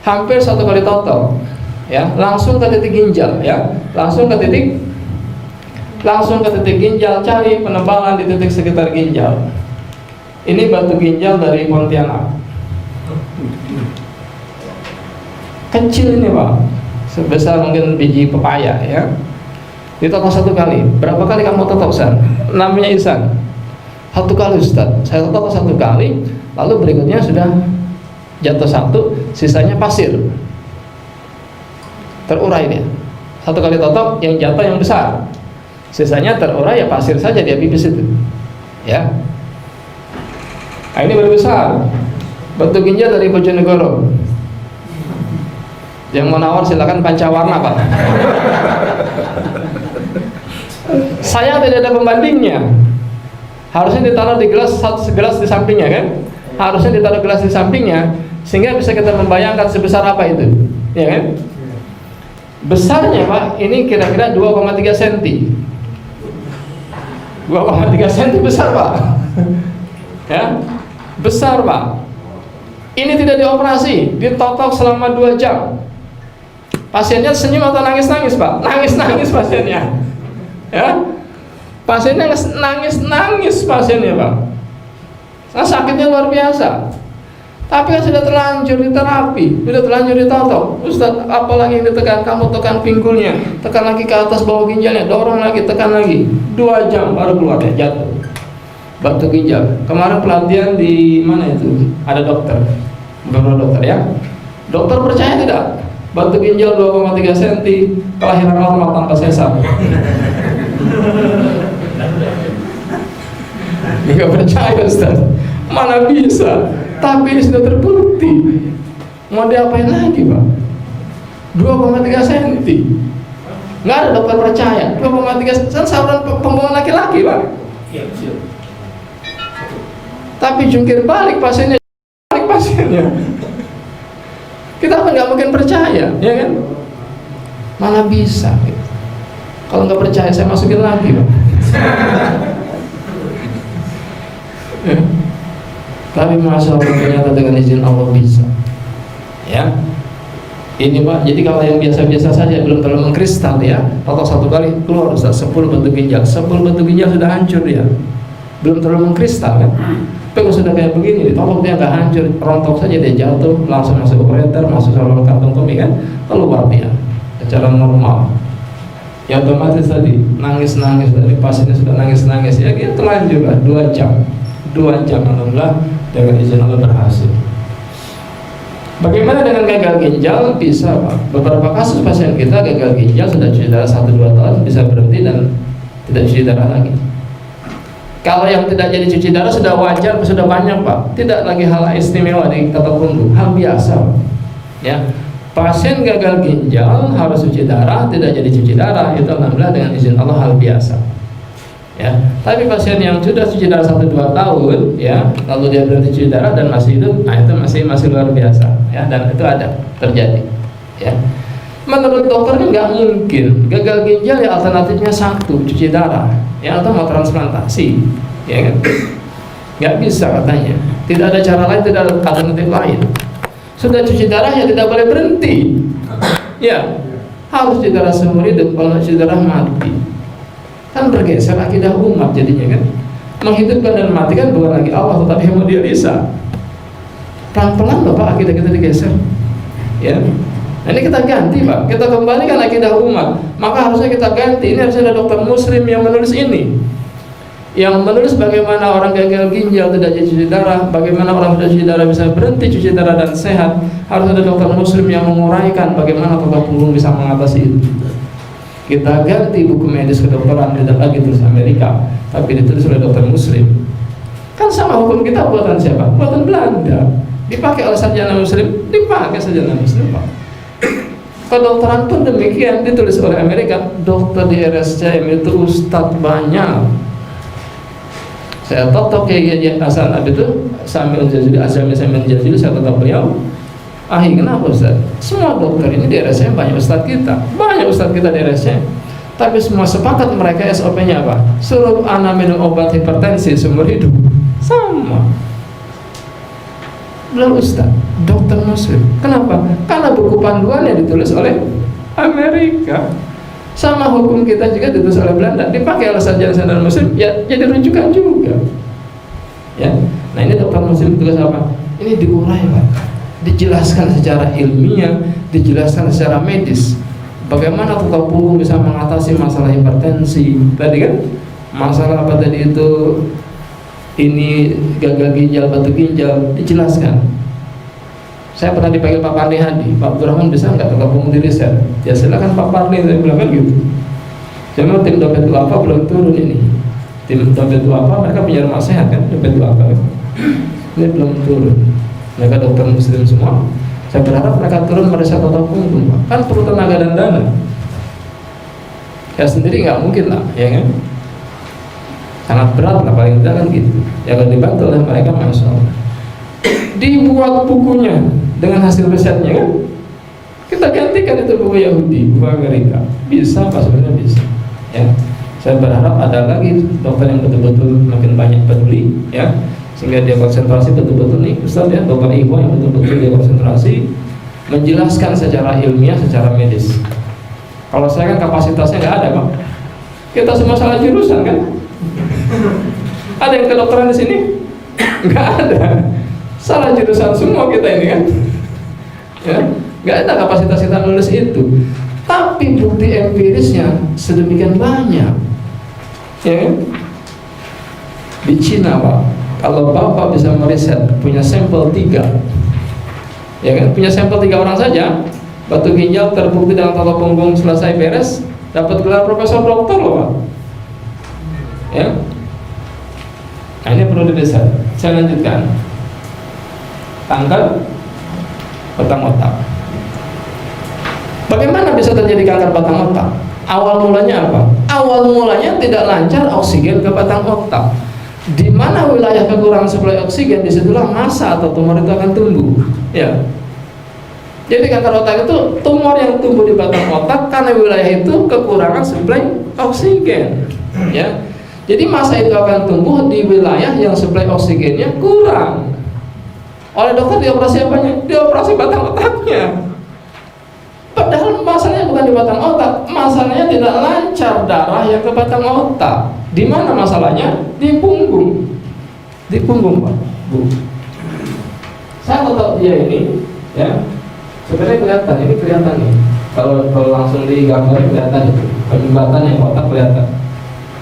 hampir satu kali total, ya, langsung ke titik ginjal, ya, langsung ke titik ginjal, cari penebalan di titik sekitar ginjal. Ini batu ginjal dari Pontianak, kecil ini, Pak, sebesar mungkin biji pepaya, ya. Ditotok satu kali. Berapa kali kamu totok, Ustaz? Namanya Ihsan. Satu kali, Ustaz. Saya totok satu kali, lalu berikutnya sudah jatuh satu, sisanya pasir. Terurai dia. Satu kali totok, yang jatuh yang besar, sisanya terurai, ya pasir saja dia pipis itu, ya. Nah, ini baru besar. Batu ginjal dari Bojonegoro. Yang mau nawar silakan pancawarna, Pak. Saya tidak ada pembandingnya. Harusnya ditaruh di gelas, segelas di sampingnya kan? Harusnya ditaruh gelas di sampingnya sehingga bisa kita membayangkan sebesar apa itu, ya kan? Besarnya, Pak, ini kira-kira 2,3 cm. 2,3 cm besar, Pak. Ya, besar, Pak. Ini tidak dioperasi, ditotok selama 2 jam. Pasiennya senyum atau nangis-nangis, Pak? Nangis-nangis pasiennya, ya. Pasiennya nangis pasiennya, Pak. Nah, sakitnya luar biasa. Tapi kan sudah terlanjur diterapi, sudah terlanjur ditotok. Ustaz, apalagi yang ditekan? Kamu tekan pinggulnya, tekan lagi ke atas bawah ginjalnya, dorong lagi, tekan lagi. 2 jam baru keluar ya, jatuh batu ginjal. Kemarin pelatihan di mana itu? Ada dokter, beberapa dokter, ya. Dokter percaya tidak? Batu ginjal 2,3 cm, kelahiran normal tanpa sesar. Nggak percaya, Ustaz. Mana bisa? Tapi ini sudah terbukti. Mau diapain lagi, Pak? 2,3 cm. Nggak ada dokter percaya. 2,3 cm saluran pembuangan laki-laki, Pak. Tapi jungkir balik pasiennya. Kita kan nggak mungkin percaya, ya kan? Mana bisa? Gitu. Kalau nggak percaya saya masukin lagi, Pak. Ya. Tapi masya Allah ternyata dengan izin Allah bisa, ya. Ini, Pak, jadi kalau yang biasa-biasa saja belum terlalu mengkristal, ya, totok satu kali keluar, Ustaz, 10 batu ginjal. 10 batu ginjal sudah hancur dia, belum terlalu mengkristal kan. Tapi kalau sudah kayak begini, ditotok dia nggak hancur, rontok saja dia jatuh, langsung masuk operator, masuk saluran kantong kemih kan, keluar dia secara normal. Ya otomatis tadi nangis-nangis, dari pasiennya sudah nangis-nangis, ya gitu lanjut lah 2 jam. 2 jam, alhamdulillah dengan izin Allah berhasil. Bagaimana dengan gagal ginjal? Bisa, Pak. Beberapa kasus pasien kita gagal ginjal sudah cuci darah 1-2 tahun bisa berhenti dan tidak cuci darah lagi. Kalau yang tidak jadi cuci darah sudah wajar, sudah banyak, Pak. Tidak lagi hal istimewa di kata punggung, hal biasa, Pak. Ya, pasien gagal ginjal harus cuci darah, tidak jadi cuci darah, itu alhamdulillah dengan izin Allah hal biasa. Ya, tapi pasien yang sudah cuci darah 1-2 tahun, ya, lalu dia berhenti cuci darah dan masih hidup, nah itu masih luar biasa, ya, dan itu ada terjadi, ya. Menurut dokter kan nggak mungkin gagal ginjal, ya alternatifnya satu, cuci darah, ya, atau mau transplantasi, ya kan? Nggak bisa katanya, tidak ada cara lain, tidak ada alternatif lain. Sudah cuci darah ya tidak boleh berhenti, ya, harus cuci darah seumur hidup, kalau cuci darah mati. Kan bergeser akidah umat jadinya kan. Menghidupkan dan matikan bukan lagi Allah, tetapi hemodialisa. Pelan-pelan loh, Pak, akidah kita digeser, ya. Nah, ini kita ganti, Pak, kita kembalikan akidah umat. Maka harusnya kita ganti. Ini harusnya ada dokter muslim yang menulis ini, yang menulis bagaimana orang gagal ginjal tidak jadi cuci darah, bagaimana orang sudah cuci darah bisa berhenti cuci darah dan sehat. Harus ada dokter muslim yang menguraikan bagaimana totok punggung bisa mengatasi itu. Kita ganti buku medis kedokteran, tidak lagi tulis Amerika, tapi ditulis oleh dokter Muslim. Kan sama hukum kita buatan siapa? Buatan Belanda. Dipakai oleh sarjana Muslim, dipakai sarjana Muslim, Pak. Kedokteran pun demikian, ditulis oleh Amerika. Dokter di RSCM itu ustadz banyak. Saya totok kayak Hasan itu Samil Jazuli, Azami Samil Jazuli, saya totok beliau. Kenapa Ustaz? Semua dokter ini di RSCM banyak ustadz kita, di RSCM. Tapi semua sepakat mereka SOP-nya apa? Suruh anak minum obat hipertensi seumur hidup. Sama. Beliau ustaz, dokter Muslim. Kenapa? Karena buku panduannya ditulis oleh Amerika. Sama hukum kita juga ditulis oleh Belanda, dipakai oleh sarjana Muslim, ya jadi rujukan juga. Ya. Nah ini dokter Muslim tugas apa? Ini diurai, Pak. Dijelaskan secara ilmiah, dijelaskan secara medis. Bagaimana tukang punggung bisa mengatasi masalah hipertensi? Tadi kan masalah apa tadi itu? Ini gagal ginjal, batu ginjal, dijelaskan. Saya pernah dipanggil Pak Parni Hadi, Pak Abdurrahman bisa nggak tukang punggung di riset? Ya silakan Pak Parni, saya bilang kan gitu. Cuma tim dompet apa belum turun ini. Tim dompet apa mereka punya rumah sehat kan, dompet apa ini belum turun. Mereka dokter Muslim semua. Saya berharap mereka turun meriset otot punggung, Pak. Kan perlu tenaga dan dana. Ya sendiri nggak mungkin lah, ya kan? Sangat berat lah paling tidak kan gitu. Ya kalau dibantu oleh mereka, masya Allah. Dibuat bukunya dengan hasil risetnya kan. Kita gantikan itu buku Yahudi, buku Amerika. Bisa, Pak, sebenarnya bisa. Ya, saya berharap ada lagi dokter yang betul-betul makin banyak peduli, ya. Sehingga dia konsentrasi betul-betul nih Ustaz ya, dokter Iwo yang betul-betul dia konsentrasi menjelaskan secara ilmiah, secara medis. Kalau saya kan kapasitasnya nggak ada, Pak. Kita semua salah jurusan kan? Ada yang kedokteran di sini? Nggak ada. Salah jurusan semua kita ini kan? Ya, nggak ada kapasitas kita nulis itu. Tapi bukti empirisnya sedemikian banyak. Ya kan? Di Cina, Pak. Kalau Bapak bisa meriset, punya sampel 3, ya kan, punya sampel 3 orang saja, batu ginjal terbukti dalam tata punggung selesai beres, dapat gelar profesor doktor loh, Pak. Ya, nah ini perlu diriset. Saya lanjutkan. Kanker batang otak. Bagaimana bisa terjadi kanker batang otak? Awal mulanya apa? Awal mulanya tidak lancar oksigen ke batang otak. Di mana wilayah kekurangan suplai oksigen, disitulah massa atau tumor itu akan tumbuh. Ya. Jadi kanker otak itu tumor yang tumbuh di batang otak karena wilayah itu kekurangan suplai oksigen. Ya. Jadi massa itu akan tumbuh di wilayah yang suplai oksigennya kurang. Oleh dokter dioperasi apanya? Dioperasi batang otaknya. Padahal masalahnya bukan di batang otak, masalahnya tidak lancar darah yang ke batang otak. Di mana masalahnya? Di punggung. Di punggung, Pak, Bu. Saya tetap dia ini, ya. Sebenarnya kelihatan, ini kelihatan nih. Kalau langsung digambar kelihatan itu. Penyumbatan yang otak kelihatan.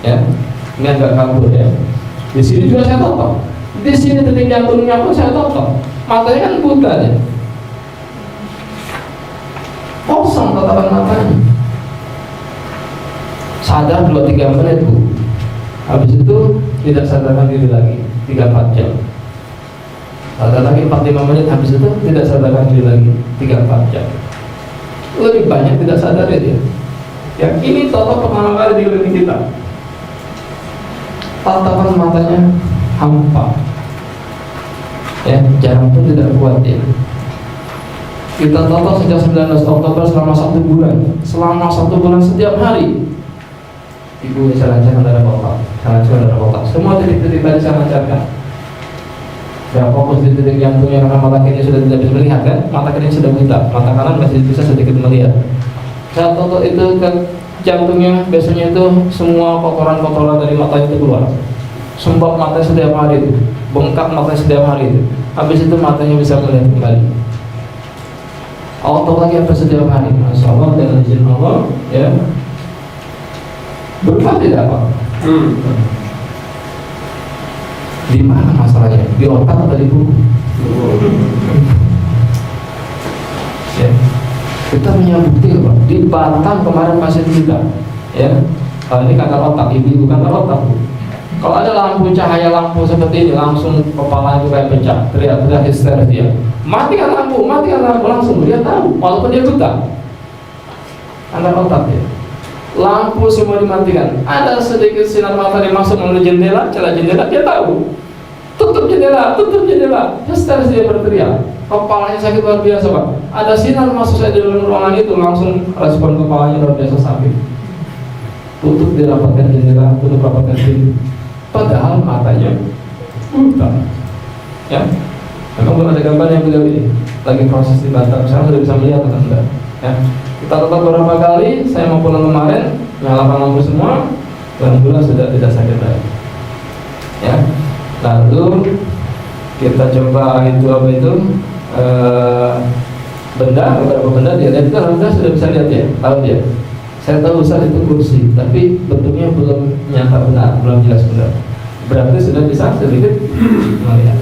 Ya. Ini agak kabur ya. Di sini juga saya totok. Di sini titik jantungnya pun saya totok. Matanya kan buta ya. Kosong tatapan matanya. Sadar 2-3 menit, Bu. Habis itu tidak sadarkan diri lagi 3-4 jam. Sadar lagi 4-5 menit, habis itu tidak sadarkan diri lagi 3-4 jam. Lebih banyak tidak sadar dia. Ya, ini totok pertama kali di klinik kita. Tatapan matanya hampa. Ya, jarang pun tidak kuat ya. Kita total sejak 19 Oktober selama 1 bulan. Selama 1 bulan setiap hari Ibu bisa lancarkan darah otak, lancarkan darah otak. Semua titik-titik tadi saya lancarkan. Ya, fokus di titik jantungnya karena mata kiri sudah tidak bisa melihat kan? Mata kiri sudah buta, mata kanan masih bisa sedikit melihat. Saya total itu ke jantungnya, biasanya itu semua kotoran-kotoran dari mata itu keluar. Sumbak mata setiap hari, bengkak mata setiap hari. Habis itu matanya bisa melihat kembali. Auto lagi apa setiap hari, Masya Allah, dengan izin Allah, ya. Berubah tidak, Pak? Di mana masalahnya? Di otak atau di punggung? Ya. Kita punya bukti Pak. Di Batam kemarin pasien kita, ya. Kalau ini kanker otak, ibu kanker otak. Kalau ada lampu, cahaya lampu seperti ini, langsung kepala itu kayak pecah, teriak-teriak histeris dia. Matikan lampu, langsung dia tahu, walaupun dia buta. Kanker otak ya. Lampu semua dimatikan. Ada sedikit sinar matahari masuk melalui jendela, celah jendela, dia tahu. Tutup jendela, histeris dia berteriak. Kepalanya sakit luar biasa Pak. Ada sinar masuk saya di dalam ruangan itu, langsung respon kepalanya luar biasa sakit. Tutup dirapatkan jendela, tutup rapatkan pintu. Padahal matanya buta. Ya, memang belum ada gambar yang beliau ini lagi proses di Batam. Sekarang sudah bisa melihat atau enggak? Ya, kita tetap beberapa kali. Saya mau pulang kemarin, nyalakan lampu semua, alhamdulillah sudah tidak sakit lagi. Ya, lalu kita coba itu apa itu benda, beberapa benda dia lihat itu alhamdulillah sudah bisa lihat ya, tahu dia. Saya tahu Ustaz itu kursi, tapi bentuknya belum nyata benar, belum jelas benar. Berarti sudah bisa sedikit melihat.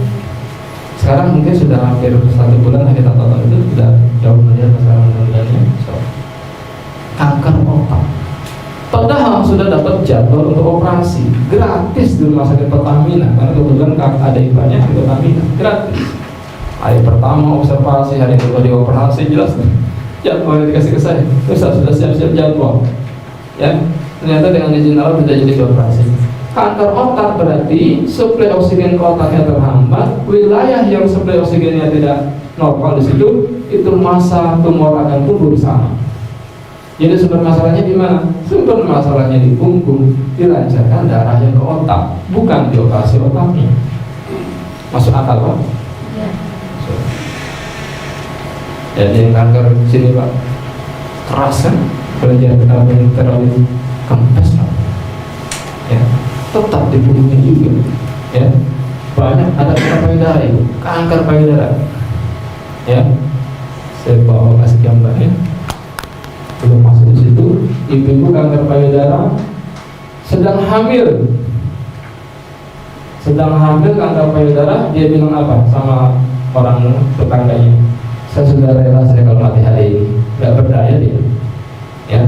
Sekarang mungkin sudah hampir 1 bulan kita tonton itu sudah jauh melihat masalah mudah-mudahannya. So, kanker otak. Padahal sudah dapat jadwal untuk operasi gratis di rumah sakit Pertamina, karena kebetulan ada IPA-nya di Pertamina, gratis. Hari pertama observasi, hari kedua dioperasi, jelas jadwal yang dikasih ke saya. Ustaz sudah siap-siap jadwal. Ya, ternyata dengan izin Allah tidak jadi dioperasi. Kanker otak berarti suplai oksigen ke otaknya terhambat, wilayah yang suplai oksigennya tidak normal di situ, itu masa tumor akan tumbuh di sana. Jadi sumber masalahnya di mana? Sumber masalahnya di punggung, dilancarkan darahnya ke otak, bukan dioperasi otaknya. Masuk akal Pak? Ya. Jadi kanker sini Pak, keras kan? Belajar teroris kempes Pak. Ya, tetap di punggungnya juga. Ya, banyak ada kanker payudara itu, kanker payudara. Ya, saya bawa kasih gambarnya. Belum masuk di situ, ibu kanker payudara, sedang hamil kanker payudara, dia bilang apa sama orang tetangganya? Saya sudah rela saya kalau mati hari ini, nggak berdaya dia. Ya,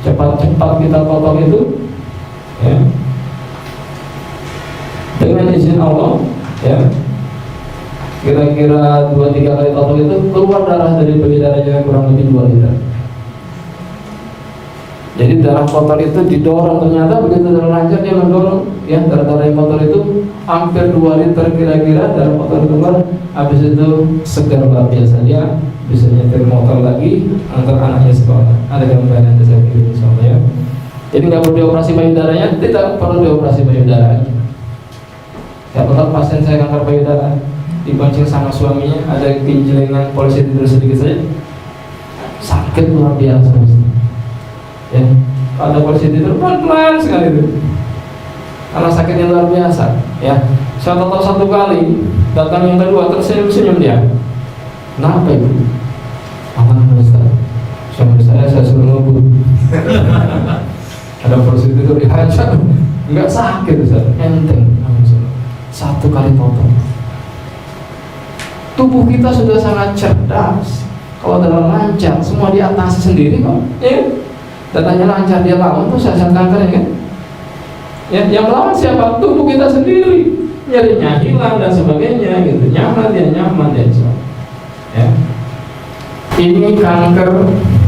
cepat-cepat kita potong itu, ya, dengan izin Allah, ya. Kira-kira 2-3 kali potong itu keluar darah dari payudaranya kurang lebih 2 liter. Jadi darah kotor itu didorong, ternyata begitu darah lancar dia mendorong, ya, darah yang kotor itu hampir 2 liter kira-kira darah kotor keluar. Habis itu segar luar biasa, dia bisa nyetir motor lagi, antar anaknya sekolah. Ada gambar yang saya kirim insyaallah ya. Jadi nggak perlu dioperasi payudaranya, tidak perlu dioperasi payudara. Ya, betul pasien saya kanker payudara dibonceng sama suaminya, ada kinjelengan polisi tidur sedikit saja, sakit luar biasa. Ya, ada polisi tidur pelan-pelan sekali itu, karena sakitnya luar biasa. Ya, saya tahu 1 kali, datang yang kedua tersenyum-senyum dia. Kenapa itu? Aman Ustaz, suami saya suruh ngebut. Ada polisi tidur dihajar, nggak sakit Ustaz, enteng. 1 kali potong. Tubuh kita sudah sangat cerdas. Kalau darah lancar, semua diatasi sendiri kok. Ya. Datanya lancar, dia lawan tuh sel-sel kanker ya kan? Ya, yang melawan siapa? Tubuh kita sendiri. Nyerinya hilang dan sebagainya gitu. Nyaman dia ya. Ini kanker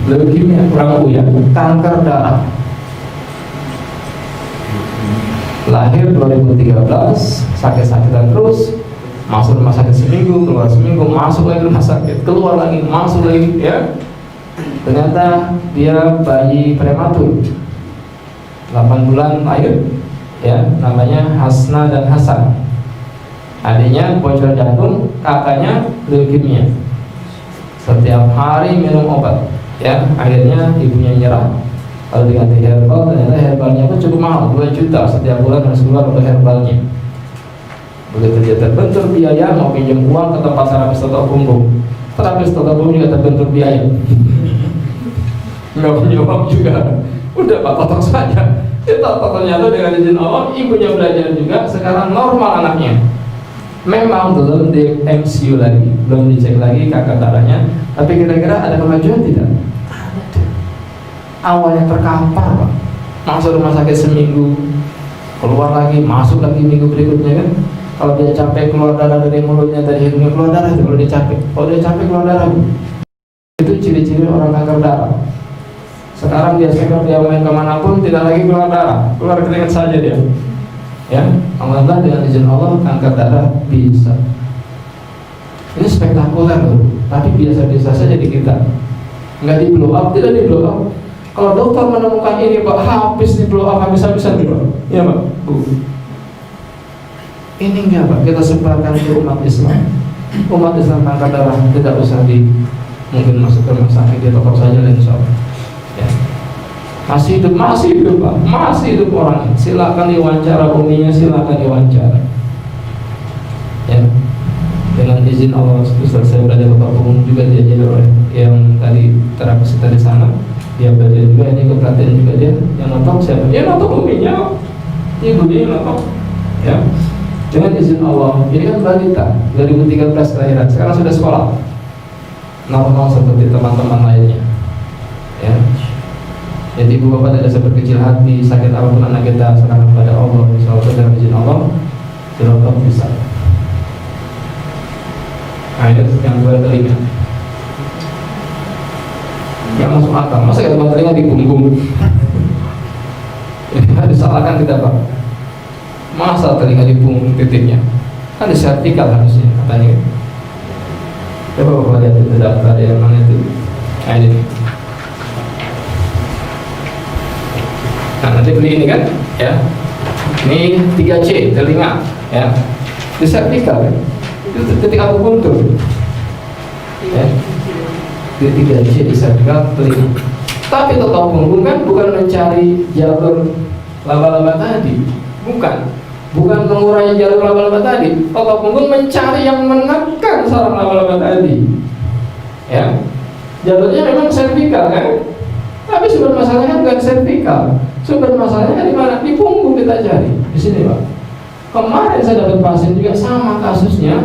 leukemia, kurang tahu ya. Kanker darah. Lahir 2013, sakit-sakitan terus, masuk rumah sakit seminggu, keluar seminggu, masuk lagi rumah sakit, keluar lagi, masuk lagi, ya. Ternyata dia bayi prematur, 8 bulan lahir, ya, namanya Hasna dan Hasan. Adiknya bocor jantung, kakaknya leukemia. Setiap hari minum obat, ya, akhirnya ibunya nyerah. Kalau diganti herbal, ternyata herbalnya pun cukup mahal, 2 juta setiap bulan harus keluar untuk herbalnya. Begitu dia terbentur biaya, mau pinjam uang ke tempat terapis toto punggung, terapis toto punggung juga terbentur biaya. Nggak punya uang juga, udah Pak potong saja. Itu ternyata dengan izin Allah, ibunya belajar juga, sekarang normal anaknya. Memang belum di MCU lagi, belum dicek lagi kakak darahnya, tapi kira-kira ada kemajuan tidak? Ada. Awalnya terkapar Pak, masuk rumah sakit seminggu, keluar lagi, masuk lagi minggu berikutnya kan. Kalau dia capek keluar darah dari mulutnya, dari hidungnya keluar darah itu kalau dia capek. Kalau dia capek keluar darah. Itu ciri-ciri orang kanker darah. Sekarang dia sekarang dia main kemanapun tidak lagi keluar darah, keluar keringat saja dia. Ya, alhamdulillah dengan izin Allah kanker darah bisa. Ini spektakuler loh, tapi biasa-biasa saja di kita. Nggak di blow up, tidak di blow up. Kalau dokter menemukan ini Pak, habis di blow up habis-habisan Pak. Ya Pak, Bu. Ini enggak Pak, kita sebarkan ke umat Islam. Umat Islam kanker darah tidak usah mungkin masuk ke rumah sakit, dia tokoh saja insya Allah. Ya. Masih hidup Pak, masih hidup orang. Silakan diwawancara uminya, silakan diwawancara. Ya, dengan izin Allah, Ustaz saya belajar Bapak Umum juga diajari oleh yang tadi terapis di sana. Dia belajar juga, ini keperhatian juga dia. Yang nonton siapa? Dia nonton uminya, ibu dia nonton. Ya, dengan izin Allah. Ini kan balita 2013 kelahiran, sekarang sudah sekolah. Normal seperti teman-teman lainnya. Ya. Jadi ibu bapak tidak usah berkecil hati, sakit apapun anak kita serahkan kepada Allah. Insyaallah dengan izin Allah, Allah bisa. Ayat yang kedua telinga, yang masuk akal. Masa kita telinga di punggung? Ini disalahkan tidak Pak? Masa telinga di punggung titiknya? Kan di vertikal harusnya katanya. Coba bapak lihat itu daftar yang mana itu? Nah ini. Nah nanti beli ini kan, ya. Ini 3C telinga, ya. Di vertikal kan, itu titik akupunktur. Ya. Di 3C di vertikal telinga. Tapi total punggung kan bukan mencari jalur laba-laba tadi, bukan mengurangi jalur laba-laba tadi. Total punggung mencari yang menekan saraf laba-laba tadi. Ya, jalurnya memang vertikal kan. Tapi sumber masalahnya bukan vertikal. Sumber masalahnya di mana? Di punggung kita cari. Di sini Pak. Kemarin saya dapat pasien juga sama kasusnya,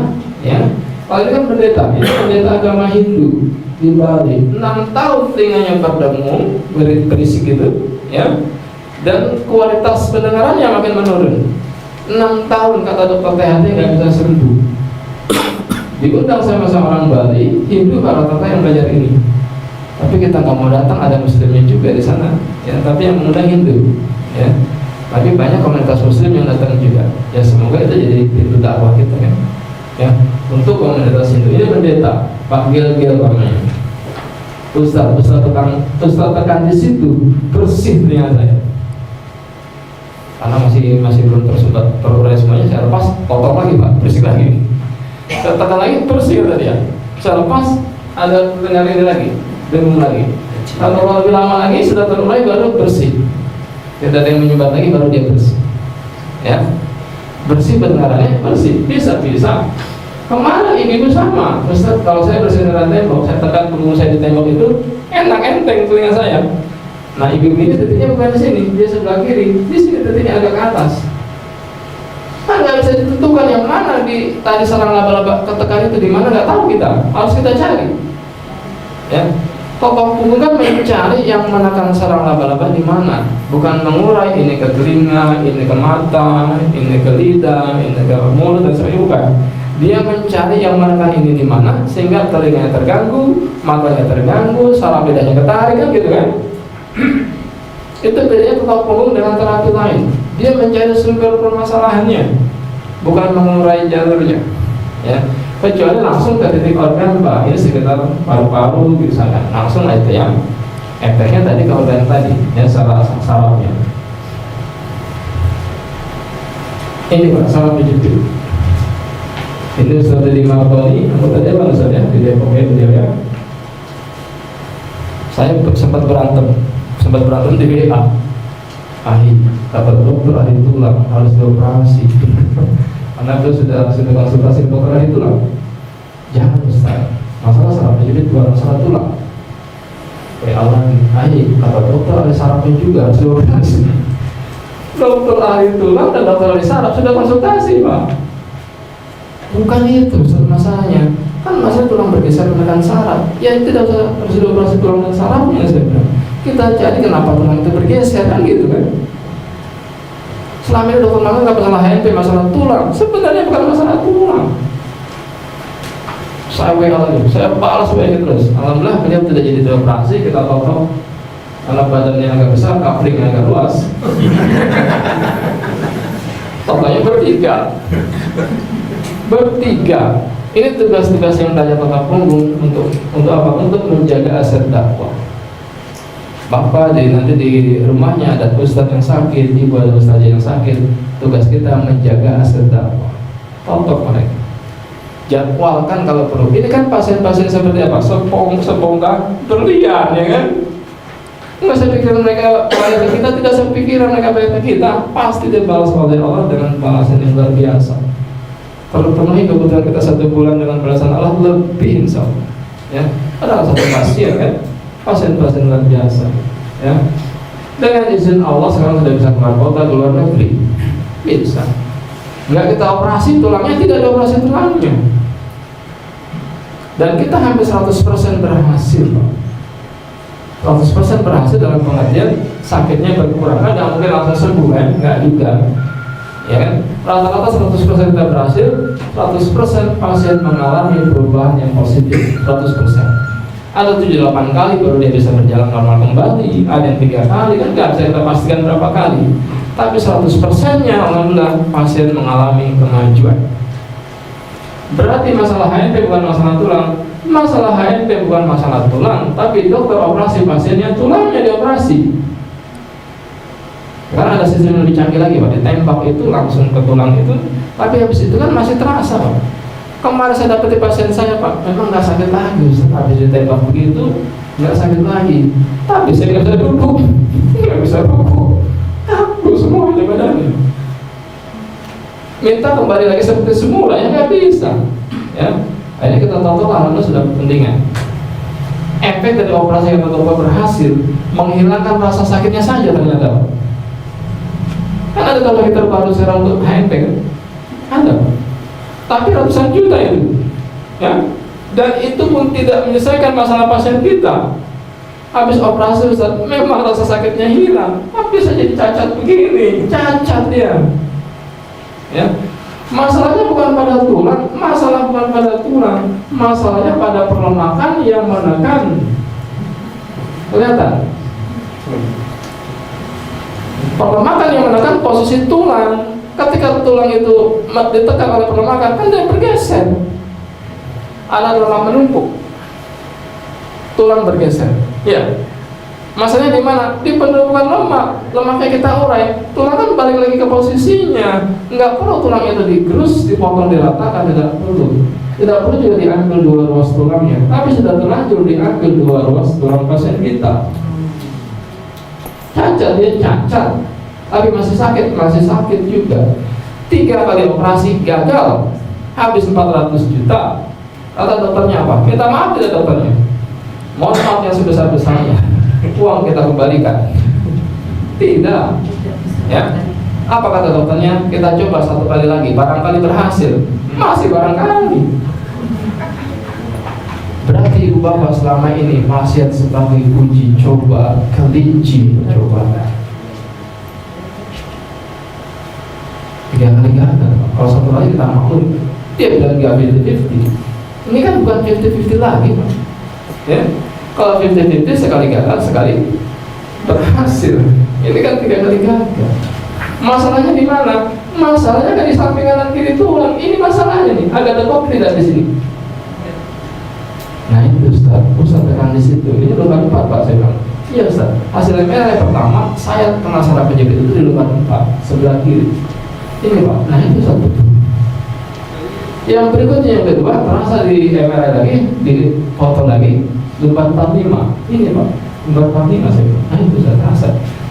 ya. Kalau ini kan pendeta, ini pendeta agama Hindu di Bali. 6 tahun telinganya berdengung, berisik gitu, ya. Dan kualitas pendengarannya makin menurun. 6 tahun kata dokter THT nggak bisa sembuh. Diundang sama orang Bali, Hindu rata-rata yang belajar ini. Tapi kita nggak mau datang, ada Muslimnya juga di sana, ya. Tapi yang mengundang Hindu, ya. Tapi banyak komunitas Muslim yang datang juga. Ya semoga itu jadi pintu dakwah kita kan, ya. Untuk komunitas Hindu ini pendeta Pak Gil namanya. Ustaz tekan di situ bersih telinga saya. Karena masih belum terurai semuanya, saya lepas, kotor lagi Pak, bersih lagi. Saya tekan lagi, bersih kata dia. Saya lepas, ada telinga ini lagi, dengung lagi. Kalau lebih lama lagi, sudah terurai baru bersih. Tidak ada yang menyumbat lagi, baru dia bersih. Ya, bersih pendengarannya, bersih, bisa. Kemarin ibu sama, Ustaz, kalau saya bersih dengan tembok, saya tekan punggung saya di tembok itu, enak enteng telinga saya. Nah ibu ini titiknya bukan di sini, dia sebelah kiri, di sini titiknya agak ke atas. Kan nggak bisa ditentukan yang mana di tadi sarang laba-laba ketekan itu di mana, nggak tahu kita, harus kita cari. Ya, tokoh punggung kan mencari yang menekan sarang laba-laba di mana, bukan mengurai ini ke telinga, ini ke mata, ini ke lidah, ini ke mulut dan sebagainya, bukan. Dia mencari yang menekan ini di mana sehingga telinganya terganggu, matanya terganggu, saraf lidahnya ketarik kan gitu kan. Itu bedanya total punggung dengan terapi lain. Dia mencari sumber permasalahannya, bukan mengurai jalurnya, ya. Kecuali langsung ke titik organ Pak, ini sekitar paru-paru misalkan, langsung itu yang efeknya tadi ke organ tadi, ya, sarafnya. Ini Pak, saraf digital. Ini sudah di Marboni, anggota Dewan saja di Depok ya. Saya sempat berantem di WA. Kata dokter ahli tulang harus dioperasi. Karena beliau sudah konsultasi dokter ahli tulang. Jangan Ustaz, masalah sarafnya jadi bukan masalah tulang. Kata dokter ahli sarafnya juga harus dioperasi. Dokter ahli tulang dan dokter ahli saraf sudah konsultasi Pak. Bukan itu Ustaz masalahnya. Kan masalah tulang bergeser menekan saraf. Ya tidak usah harus dioperasi tulang dan sarafnya saya bilang. Kita cari kenapa tulang itu bergeser kan gitu kan. Selama ini dokter menganggap masalah HNP masalah tulang. Sebenarnya bukan masalah tulang. Saya WA lagi, saya balas WA terus. Alhamdulillah beliau tidak jadi dioperasi. Kita tahu karena badannya agak besar, coveringnya agak luas. Totalnya bertiga. Ini tugas-tugas yang tanya total punggung untuk apa? Untuk menjaga aset dakwah. Bapak nanti di rumahnya ada ustadz yang sakit, ibu ada ustadz yang sakit. Tugas kita menjaga aset dakwah. Totok mereka. Jadwalkan kalau perlu. Ini kan pasien-pasien seperti apa? Sepongkah berlian, ya kan? Nggak saya pikir mereka baik ke kita, tidak saya pikir mereka baik ke kita. Pasti dibalas oleh Allah dengan balasan yang luar biasa. Kalau penuhi kebutuhan kita 1 bulan dengan balasan Allah lebih insya Allah. Ya, ada satu pasien kan, pasien-pasien luar biasa. Ya, dengan izin Allah sekarang sudah bisa keluar kota, keluar negeri, bisa. Nggak kita operasi tulangnya, tidak ada operasi tulangnya. Dan kita hampir 100% berhasil, Pak. 100% berhasil dalam pengertian sakitnya berkurang. Kan nggak mungkin langsung sembuh kan? Nggak juga. Ya kan? Rata-rata 100% kita berhasil, 100% pasien mengalami perubahan yang positif, 100%. Ada 7-8 kali baru dia bisa berjalan normal kembali, ada yang 3 kali, kan nggak bisa kita pastikan berapa kali. Tapi 100%-nya alhamdulillah pasien mengalami kemajuan. Berarti masalah HNP bukan masalah tulang. Masalah HNP bukan masalah tulang, tapi dokter operasi pasiennya tulangnya dioperasi. Karena ada sistem yang dicanggih lagi, Pak. Ditembak itu langsung ke tulang itu, tapi habis itu kan masih terasa, Pak. Kemarin saya dapat di pasien saya, Pak, memang nggak sakit lagi, Ustaz. Habis ditembak begitu nggak sakit lagi. Tapi saya nggak bisa duduk, nggak bisa duduk, kaku semua di badannya. Minta kembali lagi seperti semula, ya nggak bisa. Ya, akhirnya kita tahu alhamdulillah sudah kepentingan. Efek dari operasi yang berhasil menghilangkan rasa sakitnya saja ternyata, Pak. Kan ada kalau kita baru sekarang untuk HNP kan? Ada. Tapi ratusan juta itu. Ya. Dan itu pun tidak menyelesaikan masalah pasien kita. Habis operasi Ustaz, memang rasa sakitnya hilang. Tapi bisa jadi cacat begini, cacat dia. Ya. Masalahnya bukan pada tulang, masalah bukan pada tulang, masalahnya pada perlemakan yang menekan. Kelihatan? Perlemakan yang menekan posisi tulang. Ketika tulang itu ditekan oleh perlemakan, kan dia bergeser. Ada lemak menumpuk, tulang bergeser. Ya, masalahnya di mana? Di penumpukan lemak. Lemaknya kita urai, tulang kan balik lagi ke posisinya. Nggak perlu tulang itu digerus, dipotong, diratakan, tidak perlu. Tidak perlu juga diambil 2 ruas tulangnya, tapi sudah terlanjur diambil 2 ruas tulang pasien kita. Cacat, dia cacat, tapi masih sakit juga. 3 kali operasi gagal, habis 400 juta. Kata dokternya apa? Minta maaf tidak dokternya? Mohon maaf yang sebesar-besarnya, uang kita kembalikan. Tidak. Ya. Apa kata dokternya? Kita coba 1 kali lagi, barangkali berhasil. Masih barangkali. Berarti ibu bapak selama ini pasien sebagai uji coba, kelinci percobaan. 3 kali gagal. Kalau 1 kali kita maklum, dia bilang gak 50-50. Ini kan bukan 50-50 lagi, Pak. Ya, kalau 50-50 sekali gagal, sekali berhasil. Ini kan 3 kali gagal. Masalahnya di mana? Masalahnya kan di samping kanan kiri tulang. Ini masalahnya nih. Agak tegok tidak di sini. Nah itu Ustaz tekan di situ. Ini luka 4, Pak, saya bilang. Iya Ustaz. Hasil MRI pertama, saya kena saraf penyakit itu di luka 4 sebelah kiri. Ini Pak. Nah itu satu. Yang berikutnya yang kedua, terasa di MRI lagi, di foto lagi, luka 45. Ini Pak, luka 45 saya bilang. Nah itu Ustaz,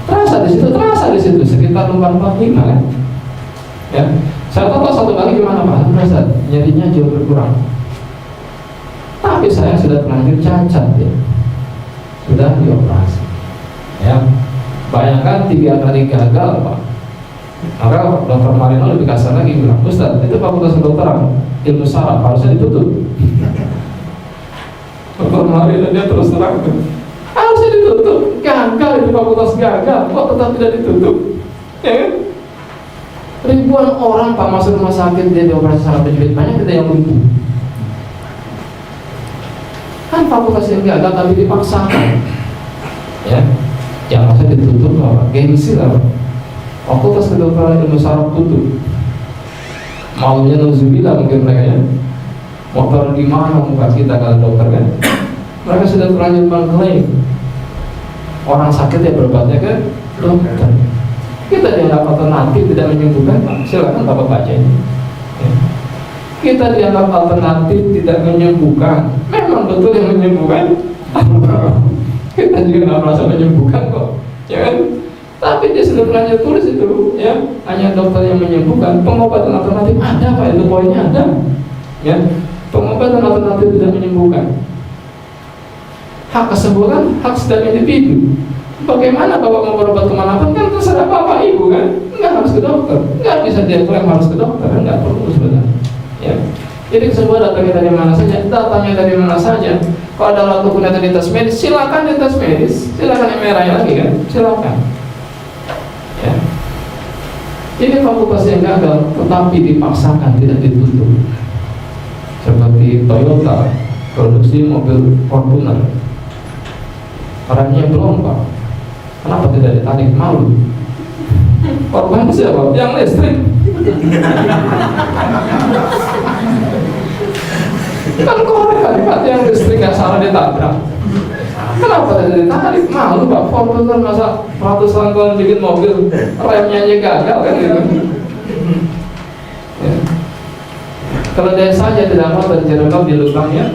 terasa di situ sekitar luka 45 kan. Ya. Saya tahu 1 kali gimana Pak? Terasa nyerinya jauh berkurang. Tapi saya sudah terlanjur cacat ya, sudah dioperasi. Ya, bayangkan 3 kali gagal Pak. Maka dokter Marino lebih kasar lagi bilang, Ustaz, itu fakultas kedokteran ilmu saraf harusnya ditutup. Dokter Marino dia terus terang, harusnya ditutup, gagal itu fakultas, gagal, kok tetap tidak ditutup, ya kan? Ribuan orang Pak masuk rumah sakit, dia dioperasi saraf penjepit, banyak kita yang lumpuh. Kan fakultas yang gagal tapi dipaksakan, ya, yang harusnya ditutup apa? Gengsi lah. Fakultas kedokteran ilmu saraf tutup, maunya nauzubillah mungkin mereka ya. Mau taruh di mana muka kita kalau dokter kan? Mereka sudah terlanjur mengklaim orang sakit ya berobatnya ke dokter. Kita dianggap alternatif tidak menyembuhkan, silakan Bapak baca ini. Ya. Kita dianggap alternatif tidak menyembuhkan, memang betul yang menyembuhkan. Kita juga nggak merasa menyembuhkan kok, ya kan? Tapi dia sudah terlanjur tulis itu, ya, hanya dokter yang menyembuhkan. Pengobatan alternatif ada Pak, itu poinnya ada, ya. Pengobatan alternatif tidak menyembuhkan. Hak kesembuhan, hak setiap individu. Bagaimana Bapak mau berobat kemanapun kan terserah Bapak Ibu kan, nggak harus ke dokter, nggak bisa dia klaim harus ke dokter, nggak perlu sebenarnya. Ya. Jadi kesembuhan datangnya dari mana saja, datangnya dari mana saja. Kalau ada waktu punya di tes medis, silakan di tes medis, silakan yang merahnya lagi kan, silakan. Ya. Ini fakultas yang gagal, tetapi dipaksakan tidak ditutup. Seperti Toyota produksi mobil Fortuner, orangnya belum Pak, kenapa tidak ditarik? Malu. Korban siapa? Yang listrik. Kan korek Pak, yang listrik nggak salah ditabrak. Kenapa tidak ditarik? Malu Pak, Fortuner masa ratusan tahun bikin mobil, remnya aja gagal kan gitu. Ya. Kalau dia saja tidak mau terjerembab di lubangnya.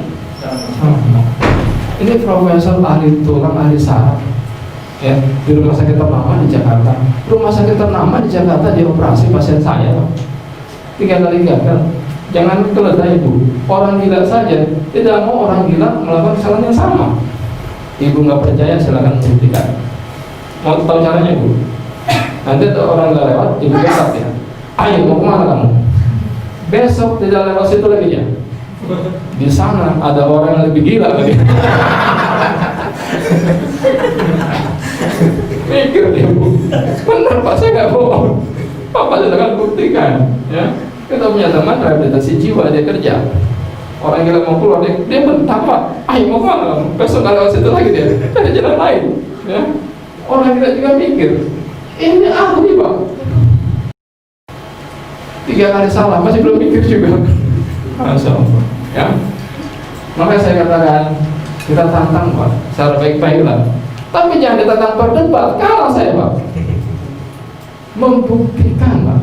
Ini profesor ahli tulang, ahli saraf, ya, di rumah sakit ternama di Jakarta. Rumah sakit ternama di Jakarta dioperasi pasien saya, 3 kali gagal. Jangan keledai Ibu, orang gila saja tidak mau orang gila melakukan kesalahan yang sama. Ibu nggak percaya, silakan buktikan. Mau tahu caranya Bu? Nanti ada orang nggak lewat, Ibu besok ya. Ayo mau kemana kamu? Besok tidak lewat situ lagi ya. Di sana ada orang yang lebih gila lagi. Mikir dia Bu, benar Pak, saya nggak bohong. Papa silakan buktikan. Ya, kita punya teman rehabilitasi jiwa, dia kerja. Orang gila mau keluar, dia bentak Pak. Ayo mau kemana kamu? Besok nggak lewat situ lagi dia. Ada jalan lain. Ya, orang gila juga mikir. Ini ahli Pak. 3 kali salah masih belum mikir juga. Masya Allah. Ya, makanya saya katakan kita tantang Pak, secara baik-baik lah. Tapi jangan ditantang berdebat, kalah saya Pak. Membuktikan Pak.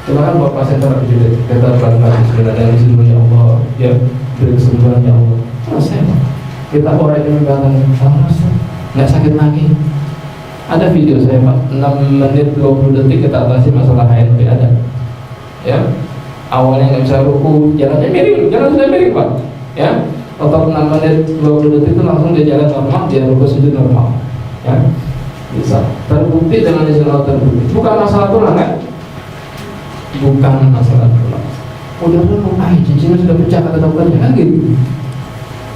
Silakan Bapak pasien terjadi kita bangga sebenarnya di sini ya Allah, ya beri kesembuhan ya Allah. Selesai Pak. Kita orang yang mengatakan nggak sakit lagi. Ada video saya Pak, 6 menit 20 detik kita atasi masalah HNP ada. Ya. Awalnya nggak bisa ruku, jalannya miring, jalan sudah miring Pak, ya. Total 6 menit 20 detik itu langsung dia jalan normal, dia ruku sujud normal, ya. Bisa terbukti dengan jalan terbukti. Bukan masalah tulang kan? Bukan masalah tulang. Udah cincinnya sudah pecah kata dokternya kan gitu.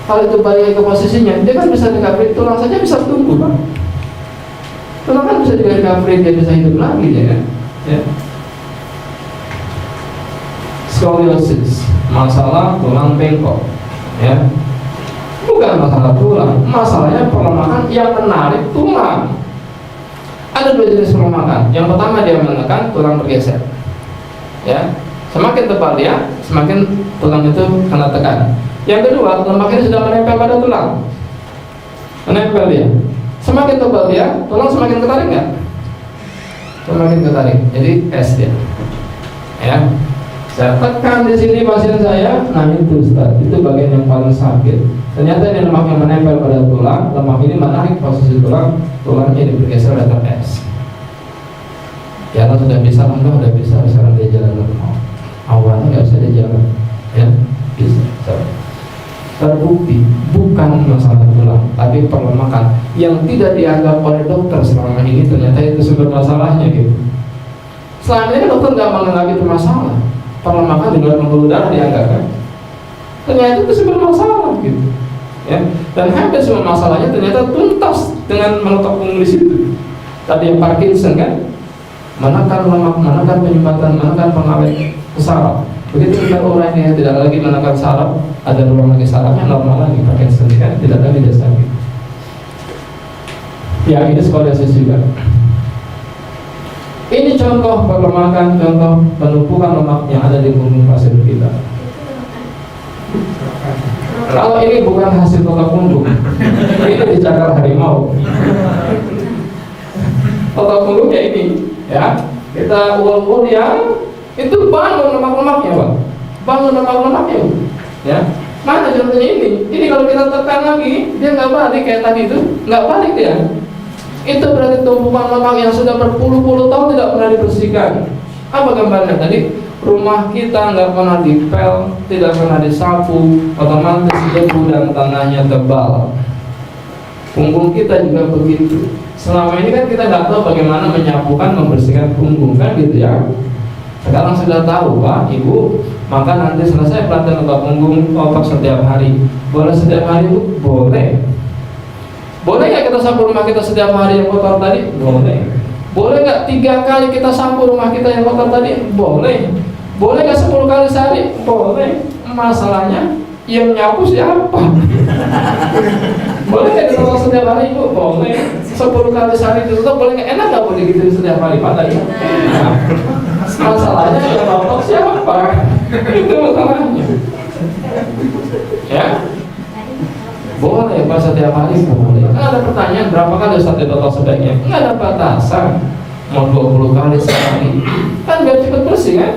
Kalau itu balik ke posisinya, dia kan bisa recovery, tulang saja bisa tumbuh Pak. Tulang kan bisa recovery, dia bisa hidup lagi dia kan, ya. Scoliosis, masalah tulang bengkok, ya, bukan masalah tulang, masalahnya pelemahan yang menarik tulang. Ada 2 jenis pelemahan. Yang pertama dia menekan, tulang bergeser, ya, semakin tebal dia, semakin tulang itu kena tekan. Yang kedua, lemak ini sudah menempel pada tulang, menempel dia, semakin tebal dia, tulang semakin ketarik nggak? Semakin ketarik, jadi S dia, ya. Saya tekan di sini pasien saya, nah itu Ustaz, itu bagian yang paling sakit. Ternyata ini lemak yang menempel pada tulang, lemak ini menarik posisi tulang, tulangnya ini bergeser letter S. Jalan sudah bisa, enggak udah bisa, sekarang dia jalan normal. Awalnya nggak bisa dia jalan, ya bisa. terbukti bukan masalah tulang, tapi perlemakan yang tidak dianggap oleh dokter selama ini, ternyata itu sumber masalahnya gitu. Selama ini dokter nggak menganggap itu masalah, perlemakan di luar pembuluh darah dianggap kan, ternyata itu sumber masalah gitu ya. Dan hampir semua masalahnya ternyata tuntas dengan meletak punggung di situ. Tadi yang Parkinson kan, menekan lemak, menekan penyumbatan, menekan pengawet saraf. Begitu kita urainya tidak lagi menekan saraf, ada ruang lagi sarafnya normal lagi, Parkinson kan, tidak lagi dia sakit. Ya ini skoliosis juga. Ini contoh perlemakan, contoh penumpukan lemak yang ada di punggung pasien kita. Kalau ini bukan hasil total punggung, ini dicakar harimau. Total punggungnya ini, ya kita uol ya, itu bangun lemak-lemaknya, Pak. Bangun lemak-lemaknya, ya. Mana contohnya ini? Ini kalau kita tekan lagi, dia nggak balik kayak tadi itu, nggak balik dia. Itu berarti tumpukan lemak yang sudah berpuluh-puluh tahun tidak pernah dibersihkan. Apa gambarnya tadi? Rumah kita nggak pernah dipel, tidak pernah disapu, otomatis debu dan tanahnya tebal. Punggung kita juga begitu. Selama ini kan kita nggak tahu bagaimana menyapukan, membersihkan punggung kan gitu ya. Sekarang sudah tahu Pak, Ibu, maka nanti selesai pelatihan otot punggung otot setiap hari. Boleh setiap hari Bu? Boleh. Boleh nggak kita sapu rumah kita setiap hari yang kotor tadi? Boleh. Boleh nggak 3 kali kita sapu rumah kita yang kotor tadi? Boleh. Boleh nggak 10 kali sehari? Boleh. Masalahnya yang nyapu siapa? Boleh nggak ditutup setiap hari Bu? Boleh. 10 kali sehari ditutup boleh nggak? Enak nggak boleh gitu setiap hari Pak tadi? Nah, masalahnya yang nonton siapa? Itu masalahnya. Ya? Boleh Pak setiap hari boleh. Kan ada pertanyaan berapa kali Ustaz ditotok sebaiknya? Nggak ada batasan. Mau 20 kali sehari. Kan biar cepat bersih kan?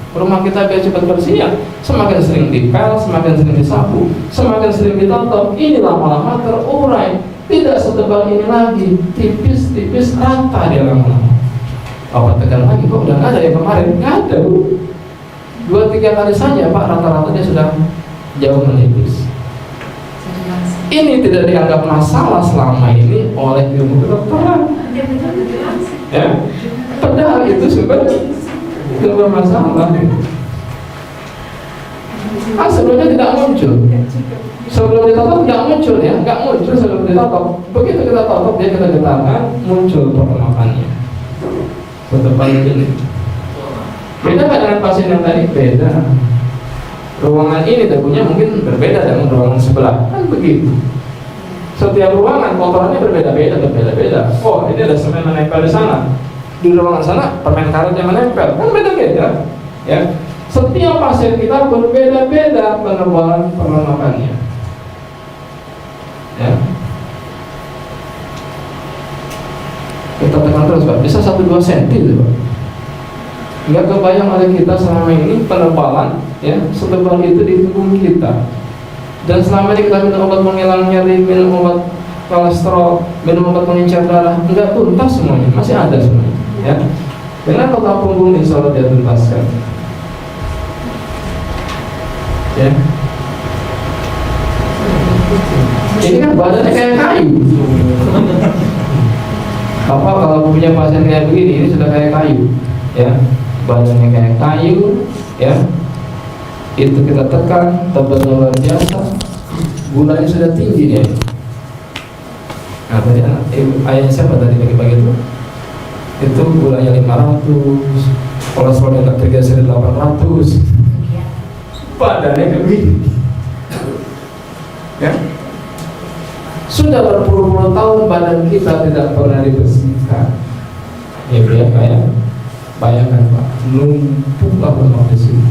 Rumah kita biar cepat bersih ya. Semakin sering dipel, semakin sering disapu, semakin sering ditotok, ini lama-lama terurai. Tidak setebal ini lagi, tipis-tipis rata dia lama-lama. Apa tekan lagi kok udah nggak ada yang kemarin? Nggak ada Bu. 2-3 kali saja Pak, rata-rata dia sudah jauh menipis. Ini tidak dianggap masalah selama ini oleh ilmu kedokteran. Ya, padahal itu sumber masalah. Sebelumnya tidak muncul. Sebelum ditotok tidak muncul ya, nggak muncul sebelum ditotok. Begitu kita totok dia kita getarkan, muncul perlemakannya. Setepat ini. Beda nggak dengan pasien yang tadi? Beda. Ruangan ini debunya mungkin berbeda dengan ruangan sebelah, kan begitu. Setiap ruangan kotorannya berbeda-beda. Oh, ini ada semen menempel di sana. Di ruangan sana permen karet yang menempel, kan beda-beda. Ya, setiap pasien kita berbeda-beda penebalan perlemakannya. Ya, kita tekan terus Pak, bisa 1-2 cm itu Pak. Nggak kebayang oleh kita selama ini penebalan ya setebal itu di tubuh kita. Dan selama ini kita minum obat menghilang nyeri, minum obat kolesterol, minum obat pengencer darah, nggak tuntas semuanya, masih ada semuanya ya. Dengan total punggung insya Allah dia tuntaskan ya. Ini kan badannya kayak kayu. Bapak kalau punya pasien kayak begini, ini sudah kayak kayu ya. Badannya kayak kayu ya. Itu kita tekan, tebalnya luar biasa, gulanya sudah tinggi ya. Nah tadi ayahnya siapa tadi bagi-bagi itu? Itu gulanya 500, kolesterolnya tak tergeser 800, badannya begini ya. Sudah berpuluh-puluh tahun badan kita tidak pernah dibersihkan ya. Kayak bayangkan Pak, numpuk lemak di sini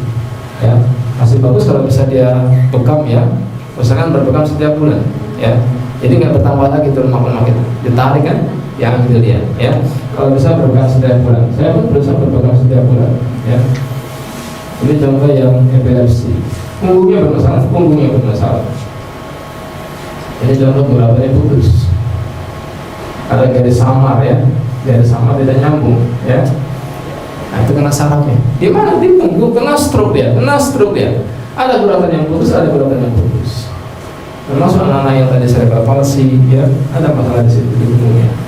ya. Masih bagus kalau bisa dia bekam ya, misalkan berbekam setiap bulan ya. Jadi nggak bertambah lagi tuh lemak-lemak itu, ditarik kan, yang ambil dia ya. Kalau bisa berbekam setiap bulan, saya pun berusaha berbekam setiap bulan ya. Ini contoh yang epilepsi, punggungnya bermasalah. Ini contoh beberapa putus, ada garis samar ya, garis samar tidak nyambung ya. Nah itu kena sarafnya. Di mana? Di punggung, kena stroke dia. Ada guratan yang putus, ada guratan yang putus. Termasuk anak-anak yang tadi cerebral palsy, ya ada masalah di situ di punggungnya.